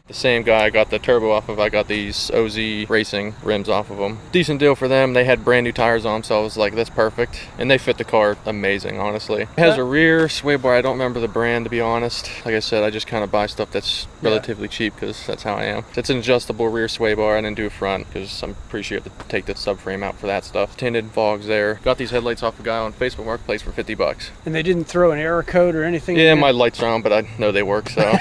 The same guy I got the turbo off of, I got these OZ Racing rims off of them. Decent deal for them. They had brand new tires on them, so I was like, that's perfect. And they fit the car amazing, honestly. It has a rear sway bar. I don't remember the brand, to be honest. Like I said, I just kind of buy stuff that's relatively cheap because that's how I am. It's an adjustable rear sway bar. I didn't do front because I'm pretty sure you have to take the subframe out for that stuff. Tinted fogs there. Got these headlights off a guy on Facebook Marketplace for $50. And they didn't throw an error code or anything? Yeah, my lights are on, but I know they work, so.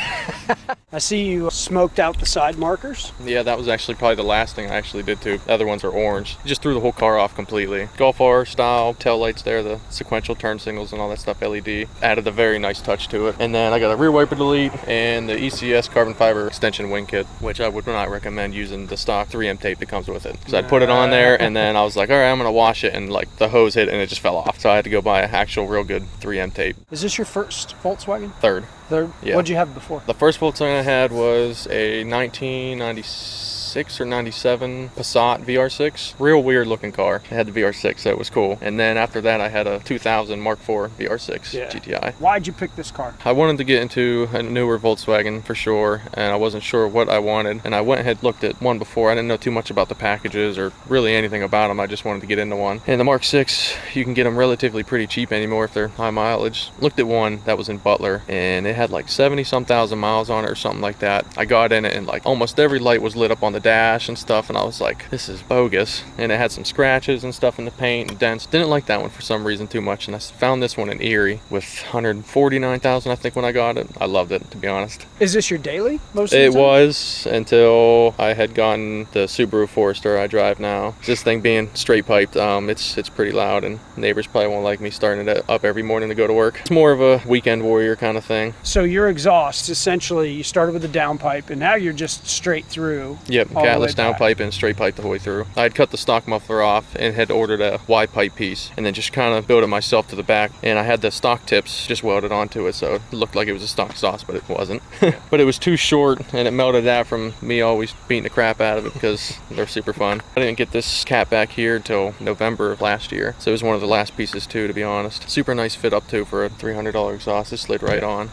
I see you smoked out the side markers. Yeah, that was actually probably the last thing I actually did too. The other ones are orange. Just threw the whole car off completely. Golf R style tail lights there, the sequential turn signals and all that stuff, LED. Added a very nice touch to it. And then I got a rear wiper delete and the ECS carbon fiber extension wing kit, which I would not recommend using the stock 3M tape that comes with it. Because I'd put it on there and then I was like, all right, I'm gonna wash it, and like the hose hit and it just fell off. So I had to go buy an actual real good 3M tape. Is this your first Volkswagen? Third. Yeah. What'd you have before? The first Volkswagen I had was a 1996 or 97 Passat VR6. Real weird looking car. It had the VR6, so it was cool. And then after that, I had a 2000 Mark IV VR6 GTI. Why'd you pick this car? I wanted to get into a newer Volkswagen for sure, and I wasn't sure what I wanted. And I went ahead and looked at one before. I didn't know too much about the packages or really anything about them. I just wanted to get into one. And the Mark VI, you can get them relatively pretty cheap anymore if they're high mileage. Looked at one that was in Butler, and it had like 70-some thousand miles on it or something like that. I got in it, and like almost every light was lit up on the dash and stuff, and I was like, this is bogus. And it had some scratches and stuff in the paint and dents. Didn't like that one for some reason too much, and I found this one in Erie with 149,000 I think when I got it. I loved it, to be honest. Is this your daily most of the It time? was until I had gotten the Subaru Forester I drive now. This thing being straight piped, it's pretty loud, and neighbors probably won't like me starting it up every morning to go to work. It's more of a weekend warrior kind of thing. So your exhaust, essentially, you started with a downpipe, and now you're just straight through. Yep, all the way catless back. downpipe and straight pipe the whole way through. I had cut the stock muffler off and had ordered a Y pipe piece, and then just kind of built it myself to the back. And I had the stock tips just welded onto it, so it looked like it was a stock exhaust, but it wasn't. But it was too short, and it melted out from me always beating the crap out of it because they're super fun. I didn't get this cap back here until November of last year, so it was one of the last pieces too, to be honest. Super nice fit up too for a $300 exhaust. It slid right on.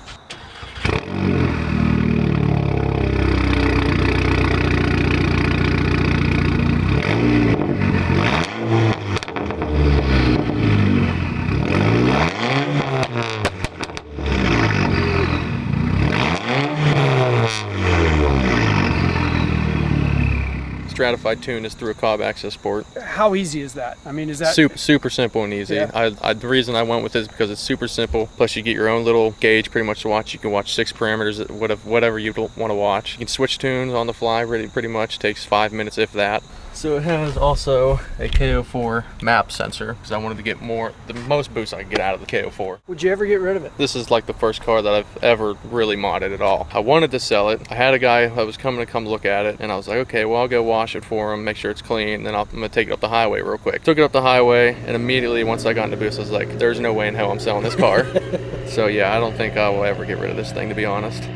Stratified tune is through a Cobb access port. How easy is that? I mean, is that super simple and easy? Yeah. The reason I went with this is because it's super simple. Plus, you get your own little gauge pretty much to watch. You can watch 6 parameters, whatever you want to watch. You can switch tunes on the fly. Pretty much takes 5 minutes, if that. So it has also a KO4 map sensor because I wanted to get the most boost I could get out of the KO4. Would you ever get rid of it? This is like the first car that I've ever really modded at all. I wanted to sell it. I had a guy that was coming to come look at it, and I was like, okay, well, I'll go wash it for him, make sure it's clean, and then I'm gonna take it up the highway real quick. Took it up the highway, and immediately once I got into boost, I was like, there's no way in hell I'm selling this car. So yeah, I don't think I will ever get rid of this thing, to be honest.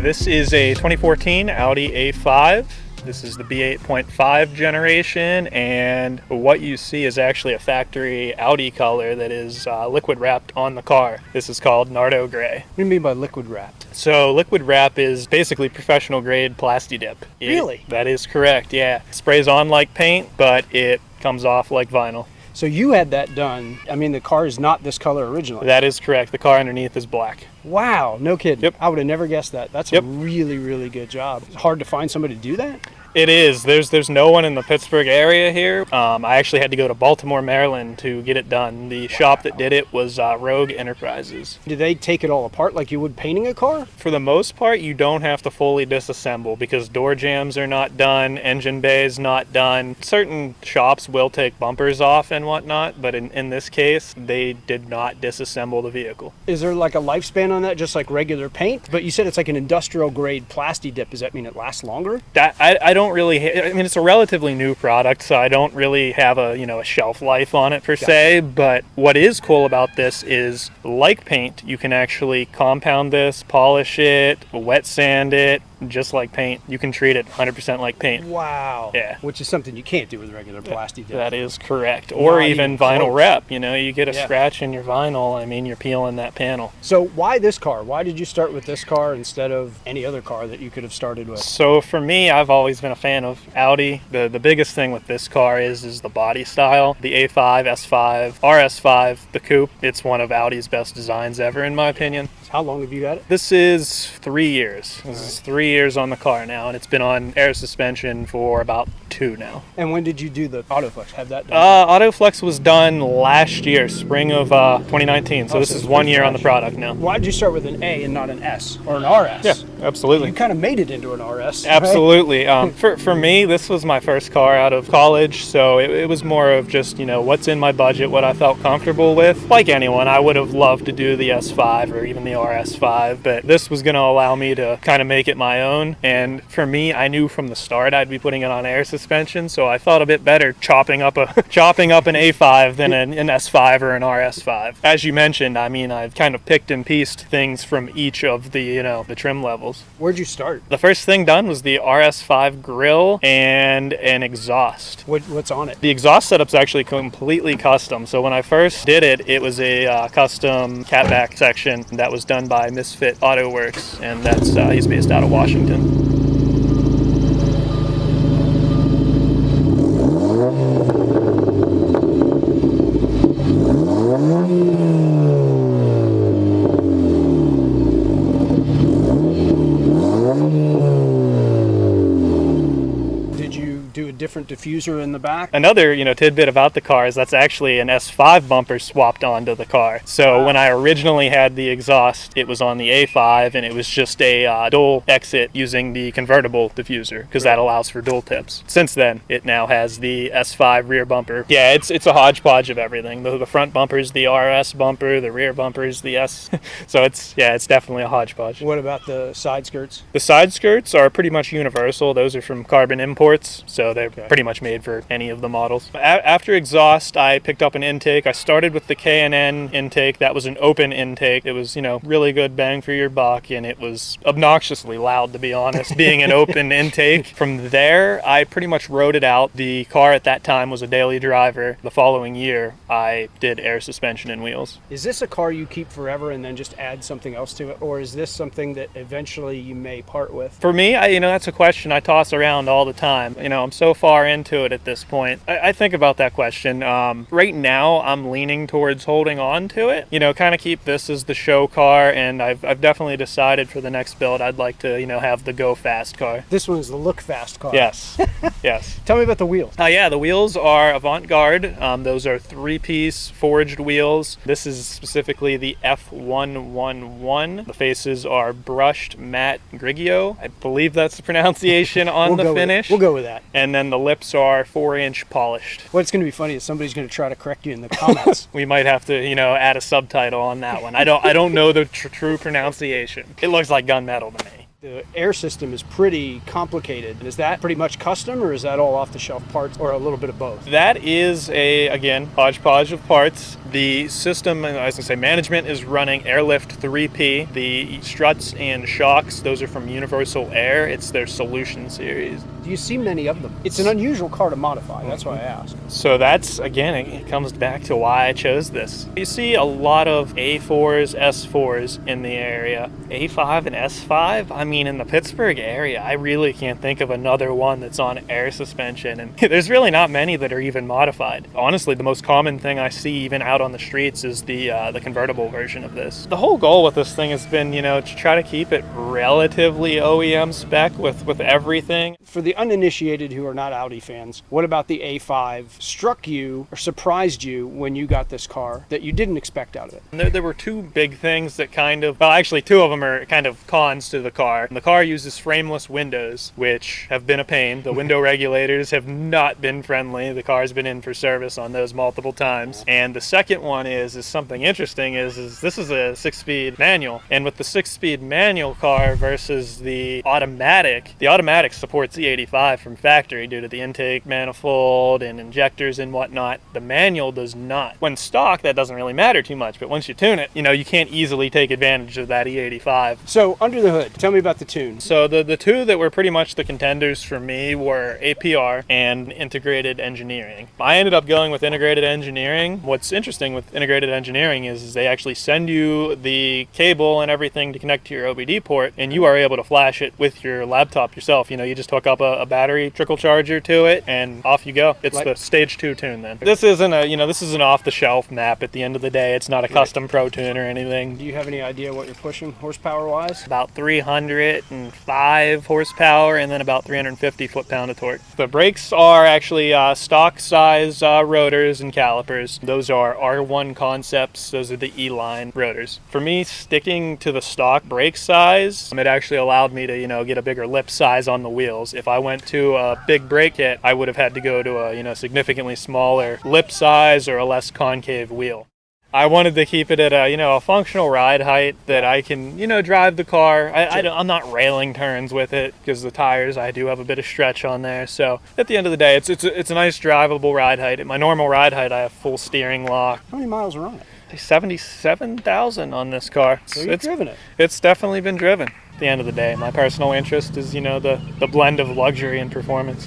This is a 2014 Audi A5. This is the B8.5 generation, and what you see is actually a factory Audi color that is liquid wrapped on the car. This is called Nardo Gray. What do you mean by liquid wrapped? So liquid wrap is basically professional grade Plasti-Dip. Really? That is correct, yeah. It sprays on like paint, but it comes off like vinyl. So you had that done. I mean, the car is not this color originally. That is correct. The car underneath is black. Wow, no kidding. Yep. I would have never guessed that. That's a really, really good job. It's hard to find somebody to do that? It is. There's no one in the Pittsburgh area here. I actually had to go to Baltimore, Maryland to get it done. The shop that did it was Rogue Enterprises. Do they take it all apart like you would painting a car? For the most part, you don't have to fully disassemble because door jambs are not done, engine bays not done. Certain shops will take bumpers off and whatnot, but in this case, they did not disassemble the vehicle. Is there like a lifespan on that, just like regular paint? But you said it's like an industrial grade plasti dip. Does that mean it lasts longer? That I don't really. I mean, it's a relatively new product, so I don't really have a a shelf life on it per se. But what is cool about this is, like paint, you can actually compound this, polish it, wet sand it. Just like paint. You can treat it 100% like paint. Wow. Yeah. Which is something you can't do with regular plasti dip. That is correct. Or even vinyl close. rep. You get a scratch in your vinyl, I mean, you're peeling that panel. So why this car? Why did you start with this car instead of any other car that you could have started with? So for me, I've always been a fan of Audi. The biggest thing with this car is the body style. The A5, S5, RS5, the coupe. It's one of Audi's best designs ever, in my opinion. How long have you had it? This is 3 years. This is 3 years on the car now, and it's been on air suspension for about 2 now. And when did you do the Autoflex? Have that done? Autoflex was done last year, spring of 2019. So this is 1 year on the product now. Why did you start with an A and not an S or an RS? Yeah, absolutely. You kind of made it into an RS. Absolutely. For me, this was my first car out of college, so it was more of just, what's in my budget, what I felt comfortable with. Like anyone, I would have loved to do the S5 or even the RS5, but this was going to allow me to kind of make it my own. And for me, I knew from the start I'd be putting it on air suspension, so I thought a bit better chopping up an A5 than an S5 or an RS5. As you mentioned, I mean, I've kind of picked and pieced things from each of the the trim levels. Where'd you start? The first thing done was the RS5 grille and an exhaust. What's on it? The exhaust setup's actually completely custom. So when I first did it, it was a custom catback section that was done by Misfit Auto Works, and that's he's based out of Washington. Different diffuser in the back. Another, tidbit about the car is that's actually an S5 bumper swapped onto the car. So when I originally had the exhaust, it was on the A5, and it was just a dual exit using the convertible diffuser because that allows for dual tips. Since then, it now has the S5 rear bumper. Yeah, it's a hodgepodge of everything. The front bumper is the RS bumper, the rear bumper is the S. So it's definitely a hodgepodge. What about the side skirts? The side skirts are pretty much universal. Those are from Carbon Imports, so they're pretty much made for any of the models. After exhaust, I picked up an intake. I started with the K&N intake. That was an open intake. It was, really good bang for your buck, and it was obnoxiously loud, to be honest, being an open intake. From there, I pretty much rode it out. The car at that time was a daily driver. The following year, I did air suspension and wheels. Is this a car you keep forever and then just add something else to it, or is this something that eventually you may part with? For me, that's a question I toss around all the time. I'm so far into it at this point. I think about that question. Right now, I'm leaning towards holding on to it. Kind of keep this as the show car, and I've definitely decided for the next build I'd like to, have the go fast car. This one is the look fast car. Yes. Yes. Tell me about the wheels. Yeah, the wheels are avant-garde. Those are 3-piece forged wheels. This is specifically the F111. The faces are brushed matte Grigio. I believe that's the pronunciation on the finish. We'll go with that. And then the lips are 4-inch polished. What's going to be funny is somebody's going to try to correct you in the comments. We might have to, add a subtitle on that one. I don't know the true pronunciation. It looks like gunmetal to me. The air system is pretty complicated. Is that pretty much custom, or is that all off-the-shelf parts, or a little bit of both? That is again, hodgepodge of parts. The system, as I say, management is running Airlift 3P. The struts and shocks, those are from Universal Air. It's their Solution series. Do you see many of them? It's an unusual car to modify. That's why I asked. So that's, again, it comes back to why I chose this. You see a lot of A4s, S4s in the area. A5 and S5, mean, in the Pittsburgh area, I really can't think of another one that's on air suspension, and there's really not many that are even modified. Honestly, the most common thing I see even out on the streets is the convertible version of this. The whole goal with this thing has been, to try to keep it relatively OEM spec with everything. For the uninitiated who are not Audi fans, what about the A5 struck you or surprised you when you got this car that you didn't expect out of it? There were two big things that actually two of them are kind of cons to the car. The car uses frameless windows, which have been a pain. The window regulators have not been friendly. The car's been in for service on those multiple times. And the second one is something interesting is this is a 6-speed manual. And with the 6-speed manual car versus the automatic supports E85 from factory due to the intake manifold and injectors and whatnot. The manual does not. When stock, that doesn't really matter too much, but once you tune it, you can't easily take advantage of that E85. So under the hood, tell me about the tunes. So the two that were pretty much the contenders for me were APR and integrated engineering. I ended up going with integrated engineering. What's interesting with integrated engineering is they actually send you the cable and everything to connect to your OBD port, and you are able to flash it with your laptop yourself. You just hook up a battery trickle charger to it and off you go. It's the stage 2 tune then. This isn't an off-the-shelf map at the end of the day. It's not a custom pro tune or anything. Do you have any idea what you're pushing horsepower-wise? About 305 horsepower and then about 350 foot-pound of torque. The brakes are actually stock size rotors and calipers. Those are R1 Concepts. Those are the E-line rotors. For me, sticking to the stock brake size, it actually allowed me to get a bigger lip size on the wheels. If I went to a big brake kit, I would have had to go to a significantly smaller lip size or a less concave wheel. I wanted to keep it at a functional ride height that I can drive the car. I'm not railing turns with it because the tires, I do have a bit of stretch on there. So at the end of the day, it's a nice drivable ride height. At my normal ride height, I have full steering lock. How many miles are on it? 77,000 on this car. So you've driven it. It's definitely been driven. At the end of the day, my personal interest is the blend of luxury and performance.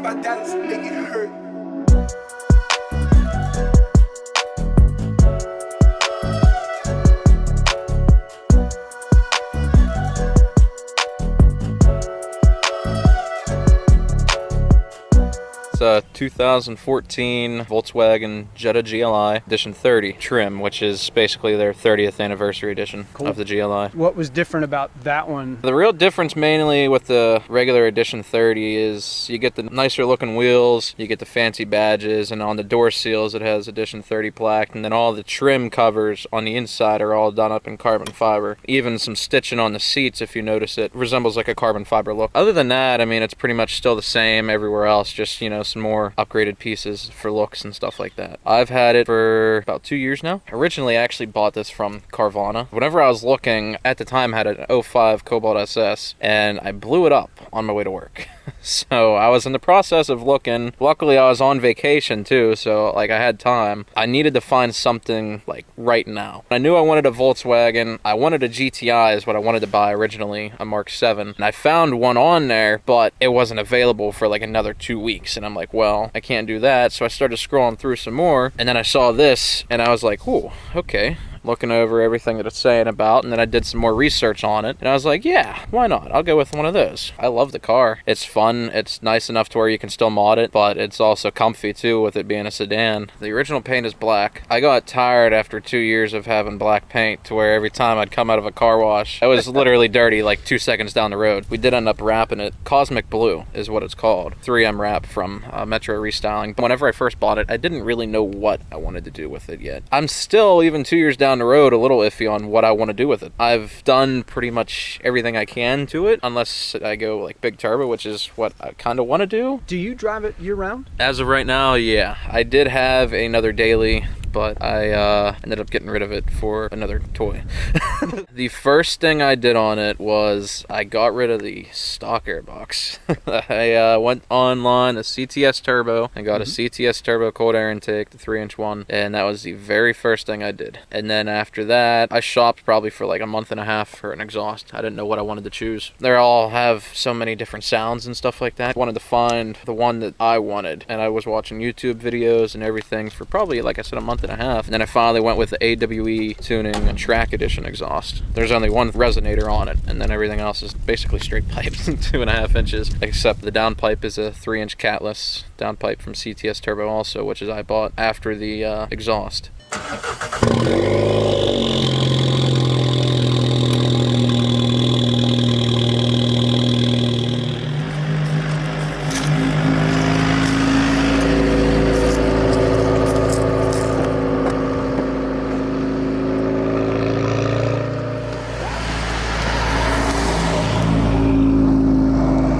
My daddy's make it hurt. It's a 2014 Volkswagen Jetta Gli Edition 30 trim, which is basically their 30th anniversary edition of the GLI. What was different about that one? The real difference mainly with the regular Edition 30 is you get the nicer looking wheels, you get the fancy badges, and on the door seals it has Edition 30 plaque, and then all the trim covers on the inside are all done up in carbon fiber. Even some stitching on the seats, if you notice it, resembles like a carbon fiber look. Other than that, I mean, it's pretty much still the same everywhere else, just, some more upgraded pieces for looks and stuff like that. I've had it for about 2 years now. Originally, I actually bought this from Carvana. Whenever I was looking, at the time I had an 05 Cobalt SS, and I blew it up on my way to work. So I was in the process of looking. Luckily, I was on vacation too, so I had time. I needed to find something right now. I knew I wanted a Volkswagen. I wanted a GTI is what I wanted to buy originally, a Mark 7. And I found one on there, but it wasn't available for another 2 weeks. And I'm like, well, I can't do that. So I started scrolling through some more, and then I saw this, and I was like, ooh, okay. Looking over everything that it's saying about, and then I did some more research on it, and I was like, yeah, why not? I'll go with one of those. I love the car. It's fun. It's nice enough to where you can still mod it, but it's also comfy too with it being a sedan. The original paint is black. I got tired after 2 years of having black paint to where every time I'd come out of a car wash, I was literally dirty 2 seconds down the road. We did end up wrapping it. Cosmic Blue is what it's called. 3M wrap from Metro Restyling. Whenever I first bought it, I didn't really know what I wanted to do with it yet. I'm still, even 2 years down the road, a little iffy on what I want to do with it. I've done pretty much everything I can to it, unless I go big turbo, which is what I kind of want to do. Do you drive it year round? As of right now, yeah. I did have another daily but I ended up getting rid of it for another toy. The first thing I did on it was I got rid of the stock airbox. I went online, a CTS Turbo, and got a CTS Turbo cold air intake, the 3-inch one, and that was the very first thing I did. And then after that, I shopped probably for like a month and a half for an exhaust. I didn't know what I wanted to choose. They all have so many different sounds and stuff like that. I wanted to find the one that I wanted, and I was watching YouTube videos and everything for probably, like I said, a month and a half. And then I finally went with the AWE Tuning Track Edition exhaust. There's only one resonator on it, and then everything else is basically straight pipe, 2.5 inches, except the downpipe is a 3-inch catless downpipe from CTS Turbo also, which is I bought after the exhaust.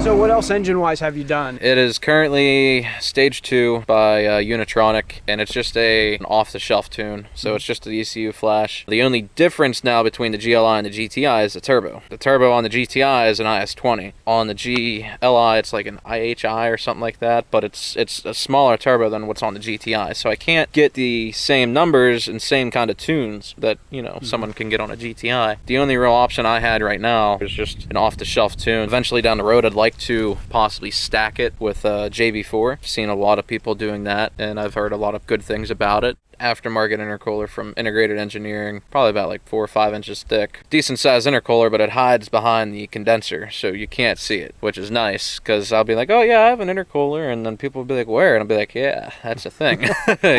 So what else engine-wise have you done? It is currently stage 2 by Unitronic, and it's just an off-the-shelf tune. So it's just the ECU flash. The only difference now between the GLI and the GTI is the turbo. The turbo on the GTI is an IS-20. On the GLI, it's like an IHI or something like that, but it's a smaller turbo than what's on the GTI. So I can't get the same numbers and same kind of tunes that, you know, someone can get on a GTI. The only real option I had right now is just an off-the-shelf tune. Eventually down the road, I'd like to possibly stack it with JB4. I've seen a lot of people doing that, and I've heard a lot of good things about it. Aftermarket intercooler from Integrated Engineering, probably about like 4 or 5 inches thick. Decent sized intercooler, but it hides behind the condenser, so you can't see it, which is nice, because I'll be like, oh yeah, I have an intercooler, and then people will be like, where? And I'll be like, yeah, that's a thing.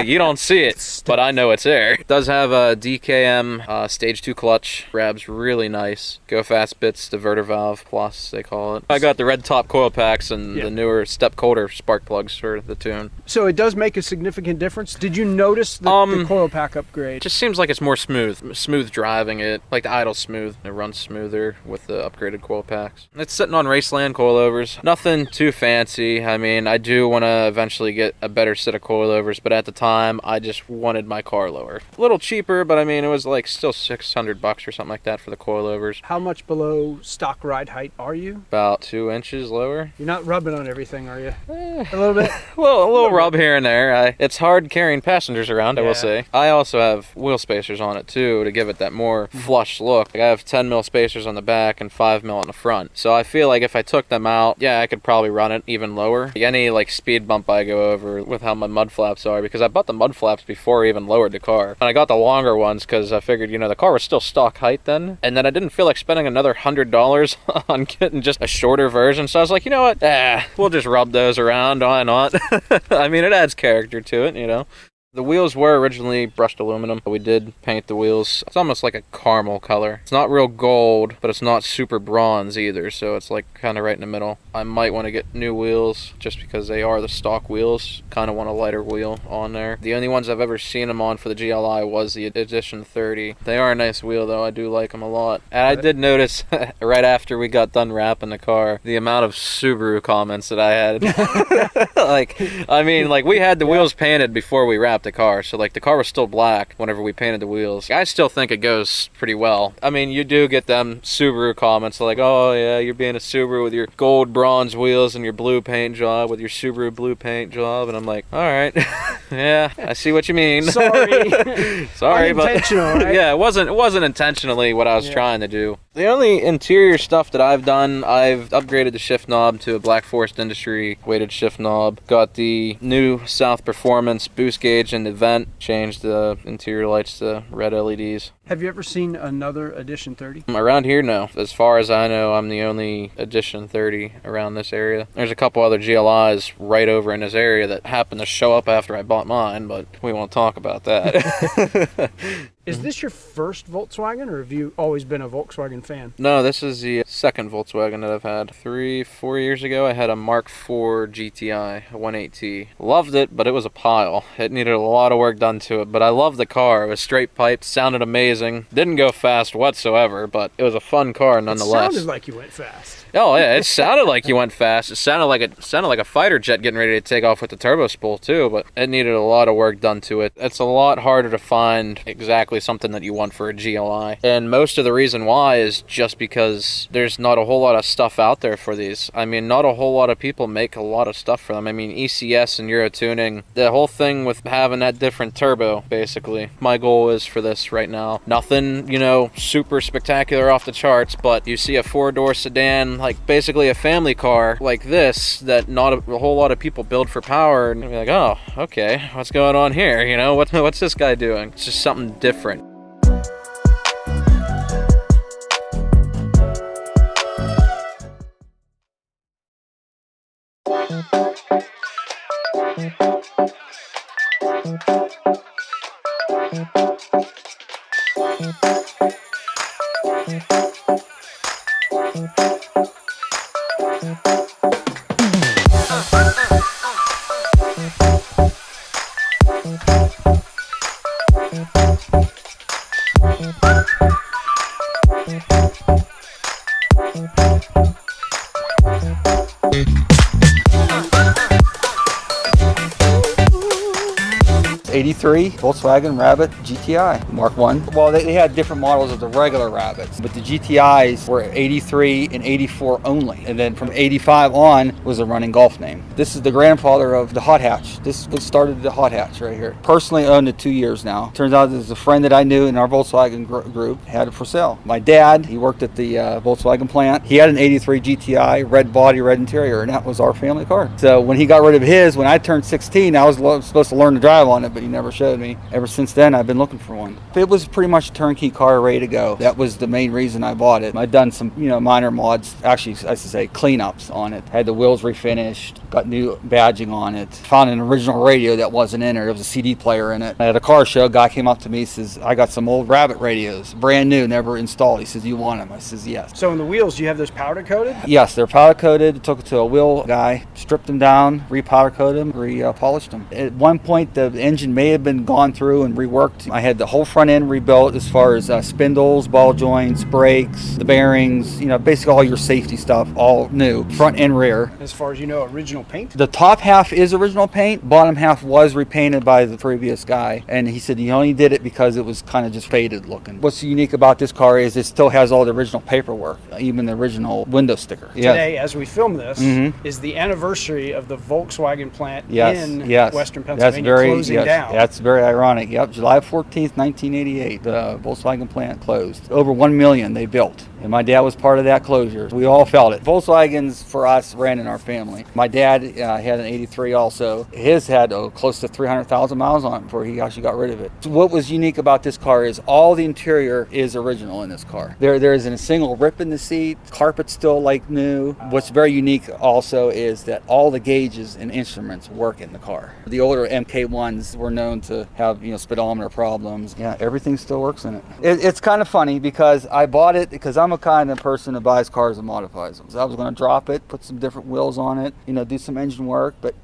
You don't see it, but I know it's there. It does have a DKM stage 2 clutch, grabs really nice. Go Fast Bits diverter valve plus, they call it. I got the red top coil packs and the newer step colder spark plugs for the tune. So it does make a significant difference. Did you notice the coil pack upgrade? It just seems like it's more smooth driving it, like the idle smooth. It runs smoother with the upgraded coil packs. It's sitting on Raceland coilovers. Nothing too fancy. I mean, I do want to eventually get a better set of coilovers, but at the time, I just wanted my car lower. A little cheaper, but I mean, it was like still $600 or something like that for the coilovers. How much below stock ride height are you? About 2 inches lower. You're not rubbing on everything, are you? A little bit? a little rub here and there. It's hard carrying passengers around, I will say. I also have wheel spacers on it too to give it that more flush look. Like I have 10 mil spacers on the back and 5 mil on the front. So I feel like if I took them out, yeah, I could probably run it even lower. Any like speed bump I go over with how my mud flaps are, because I bought the mud flaps before I even lowered the car. And I got the longer ones because I figured, you know, the car was still stock height then. And then I didn't feel like spending another $100 on getting just a shorter version. So I was like, you know what? We'll just rub those around. Why not? I mean, it adds character to it, you know. The wheels were originally brushed aluminum. We did paint the wheels. It's almost like a caramel color. It's not real gold, but it's not super bronze either, so it's like kind of right in the middle. I might want to get new wheels just because they are the stock wheels. Kind of want a lighter wheel on there. The only ones I've ever seen them on for the GLI was the Edition 30. They are a nice wheel though. I do like them a lot. And I did notice right after we got done wrapping the car, the amount of Subaru comments that I had. Like, I mean, like we had the wheels painted before we wrapped the car, so like the car was still black whenever we painted the wheels. I still think it goes pretty well. I mean, you do get them Subaru comments like, oh yeah, you're being a Subaru with your gold bronze wheels and your blue paint job with your Subaru blue paint job, and I'm like, all right. Yeah, I see what you mean. Sorry. Sorry, but unintentional, right? yeah, it wasn't intentionally what I was trying to do. The only interior stuff that I've done, I've upgraded the shift knob to a Black Forest Industry weighted shift knob. Got the new South Performance boost gauge and the vent. Changed the interior lights to red LEDs. Have you ever seen another Edition 30? Around here, no. As far as I know, I'm the only Edition 30 around this area. There's a couple other GLIs right over in this area that happened to show up after I bought mine, but we won't talk about that. Is this your first Volkswagen, or have you always been a Volkswagen fan? No, this is the second Volkswagen that I've had. 3-4 years ago, I had a Mark IV GTI, a 1.8T. Loved it, but it was a pile. It needed a lot of work done to it, but I loved the car. It was straight piped, sounded amazing. Didn't go fast whatsoever, but it was a fun car nonetheless. It sounded like you went fast. Oh yeah, it sounded like you went fast. It sounded like a fighter jet getting ready to take off with the turbo spool too, but it needed a lot of work done to it. It's a lot harder to find exactly something that you want for a GLI. And most of the reason why is just because there's not a whole lot of stuff out there for these. I mean, not a whole lot of people make a lot of stuff for them. I mean, ECS and Euro tuning, the whole thing with having that different turbo, basically. My goal is for this right now. Nothing, you know, super spectacular off the charts, but you see a 4-door sedan, like basically a family car like this, that not a whole lot of people build for power, and you're like, oh, okay, what's going on here? You know, what's this guy doing? It's just something different. '83 Volkswagen Rabbit GTI Mark 1. Well, they had different models of the regular Rabbits, but the GTIs were '83 and '84 only. And then from '85 on was a running Golf name. This is the grandfather of the hot hatch. This was started the hot hatch right here. Personally owned it 2 years now. Turns out there's a friend that I knew in our Volkswagen group had it for sale. My dad, he worked at the Volkswagen plant. He had an '83 GTI, red body, red interior, and that was our family car. So when he got rid of his, when I turned 16, I was supposed to learn to drive on it, but he never showed me. Ever since then, I've been looking for one. It was pretty much a turnkey car ready to go. That was the main reason I bought it. I'd done some, minor mods, actually, I should say cleanups on it. Had the wheels refinished, got new badging on it. Found an original radio that wasn't in there. There was a CD player in it. At a car show, a guy came up to me, says, I got some old Rabbit radios, brand new, never installed. He says, you want them? I says, yes. So in the wheels, do you have those powder coated? Yes, they're powder coated. Took it to a wheel guy, stripped them down, re-powder coated them, re-polished them. At one point, the engine may have been gone through and reworked. I had the whole front end rebuilt as far as spindles, ball joints, brakes, the bearings, basically all your safety stuff, all new, front and rear. As far as you know, original paint? The top half is original paint, bottom half was repainted by the previous guy, and he said he only did it because it was kind of just faded looking. What's unique about this car is it still has all the original paperwork, even the original window sticker. Today, as we film this, is the anniversary of the Volkswagen plant in Western Pennsylvania closing down. That's very ironic. Yep, July 14th, 1988, the Volkswagen plant closed. Over 1 million they built, and my dad was part of that closure. We all felt it. Volkswagens, for us, ran in our family. My dad had an 83 also. His had close to 300,000 miles on it before he actually got rid of it. So what was unique about this car is all the interior is original in this car. There isn't a single rip in the seat. Carpet's still like new. What's very unique also is that all the gauges and instruments work in the car. The older MK1s were known to have speedometer problems. Yeah, everything still works in it. It's kind of funny because I bought it because I'm a kind of person that buys cars and modifies them. So I was going to drop it, put some different wheels on it, do some engine work, but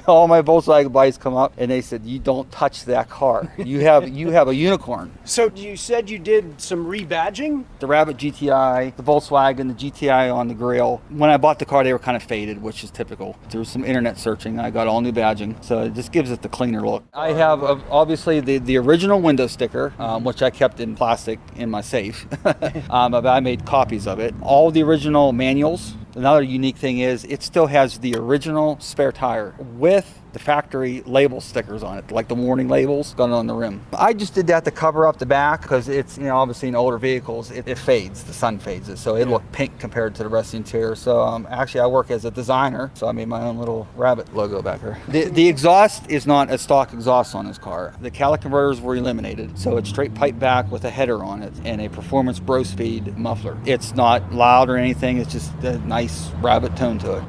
all my Volkswagen buddies come up and they said, you don't touch that car. You have a unicorn. So you said you did some rebadging? The Rabbit GTI, the Volkswagen, the GTI on the grill. When I bought the car, they were kind of faded, which is typical. Through some internet searching, I got all new badging. So it just gives it the cleaner look. I have obviously the original window sticker, which I kept in plastic in my safe. But I made copies of it. All the original manuals. Another unique thing is it still has the original spare tire with the factory label stickers on it, like the warning labels gone on the rim. I just did that to cover up the back because it's, obviously in older vehicles, it fades, the sun fades it, so it looked pink compared to the rest of the interior. So actually I work as a designer, so I made my own little Rabbit logo back here. The exhaust is not a stock exhaust on this car. The calic converters were eliminated, so it's straight pipe back with a header on it and a performance bro speed muffler. It's not loud or anything, it's just a nice Rabbit tone to it.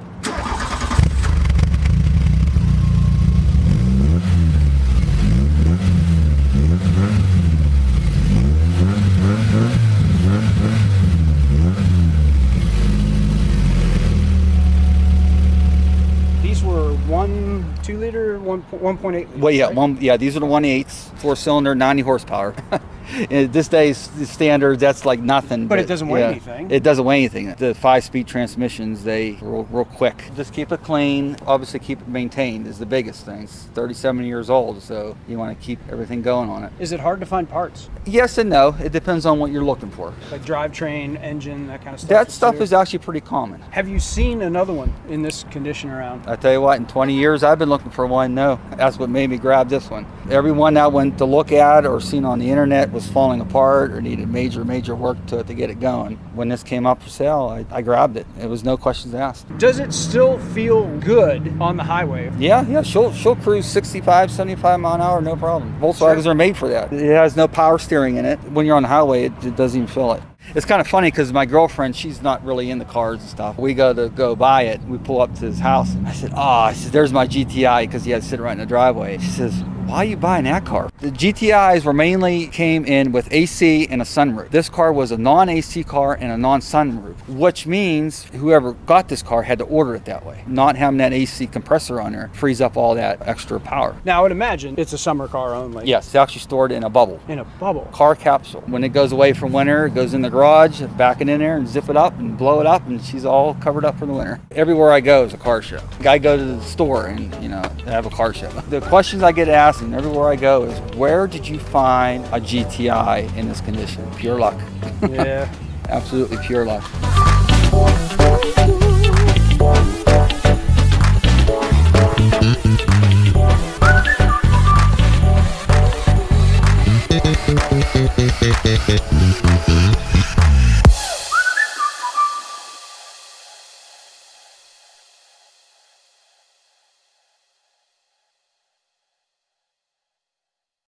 1.8. Well, yeah, right? these are the 1.8s, 4-cylinder, 90 horsepower. In this day's standard, that's like nothing. But it doesn't weigh anything. It doesn't weigh anything. The 5-speed transmissions, they real quick. Just keep it clean. Obviously, keep it maintained is the biggest thing. It's 37 years old, so you want to keep everything going on it. Is it hard to find parts? Yes and no. It depends on what you're looking for. Like drivetrain, engine, that kind of stuff? That stuff is actually pretty common. Have you seen another one in this condition around? I tell you what, in 20 years, I've been looking for one. No, that's what made me grab this one. Every one I went to look at or seen on the internet was falling apart or needed major work to it to get it going. When this came up for sale, I grabbed it. It was no questions asked. Does it still feel good on the highway? Yeah, she'll cruise 65, 75 mile an hour, no problem. Volkswagens are made for that. It has no power steering in it. When you're on the highway, it doesn't even feel it. It's kind of funny because my girlfriend, she's not really into cars and stuff. We go buy it. We pull up to his house and I said, there's my GTI, because he had to sit right in the driveway. She says, why are you buying that car? The GTIs came in with AC and a sunroof. This car was a non-AC car and a non-sunroof, which means whoever got this car had to order it that way. Not having that AC compressor on there frees up all that extra power. Now, I would imagine it's a summer car only. Yes, it's actually stored in a bubble. In a bubble. Car capsule. When it goes away from winter, it goes in the garage, back it in there and zip it up and blow it up, and she's all covered up for the winter. Everywhere I go is a car show. I go to the store and, they have a car show. The questions I get asked and everywhere I go is, where did you find a GTI in this condition? Pure luck. Yeah. Absolutely pure luck.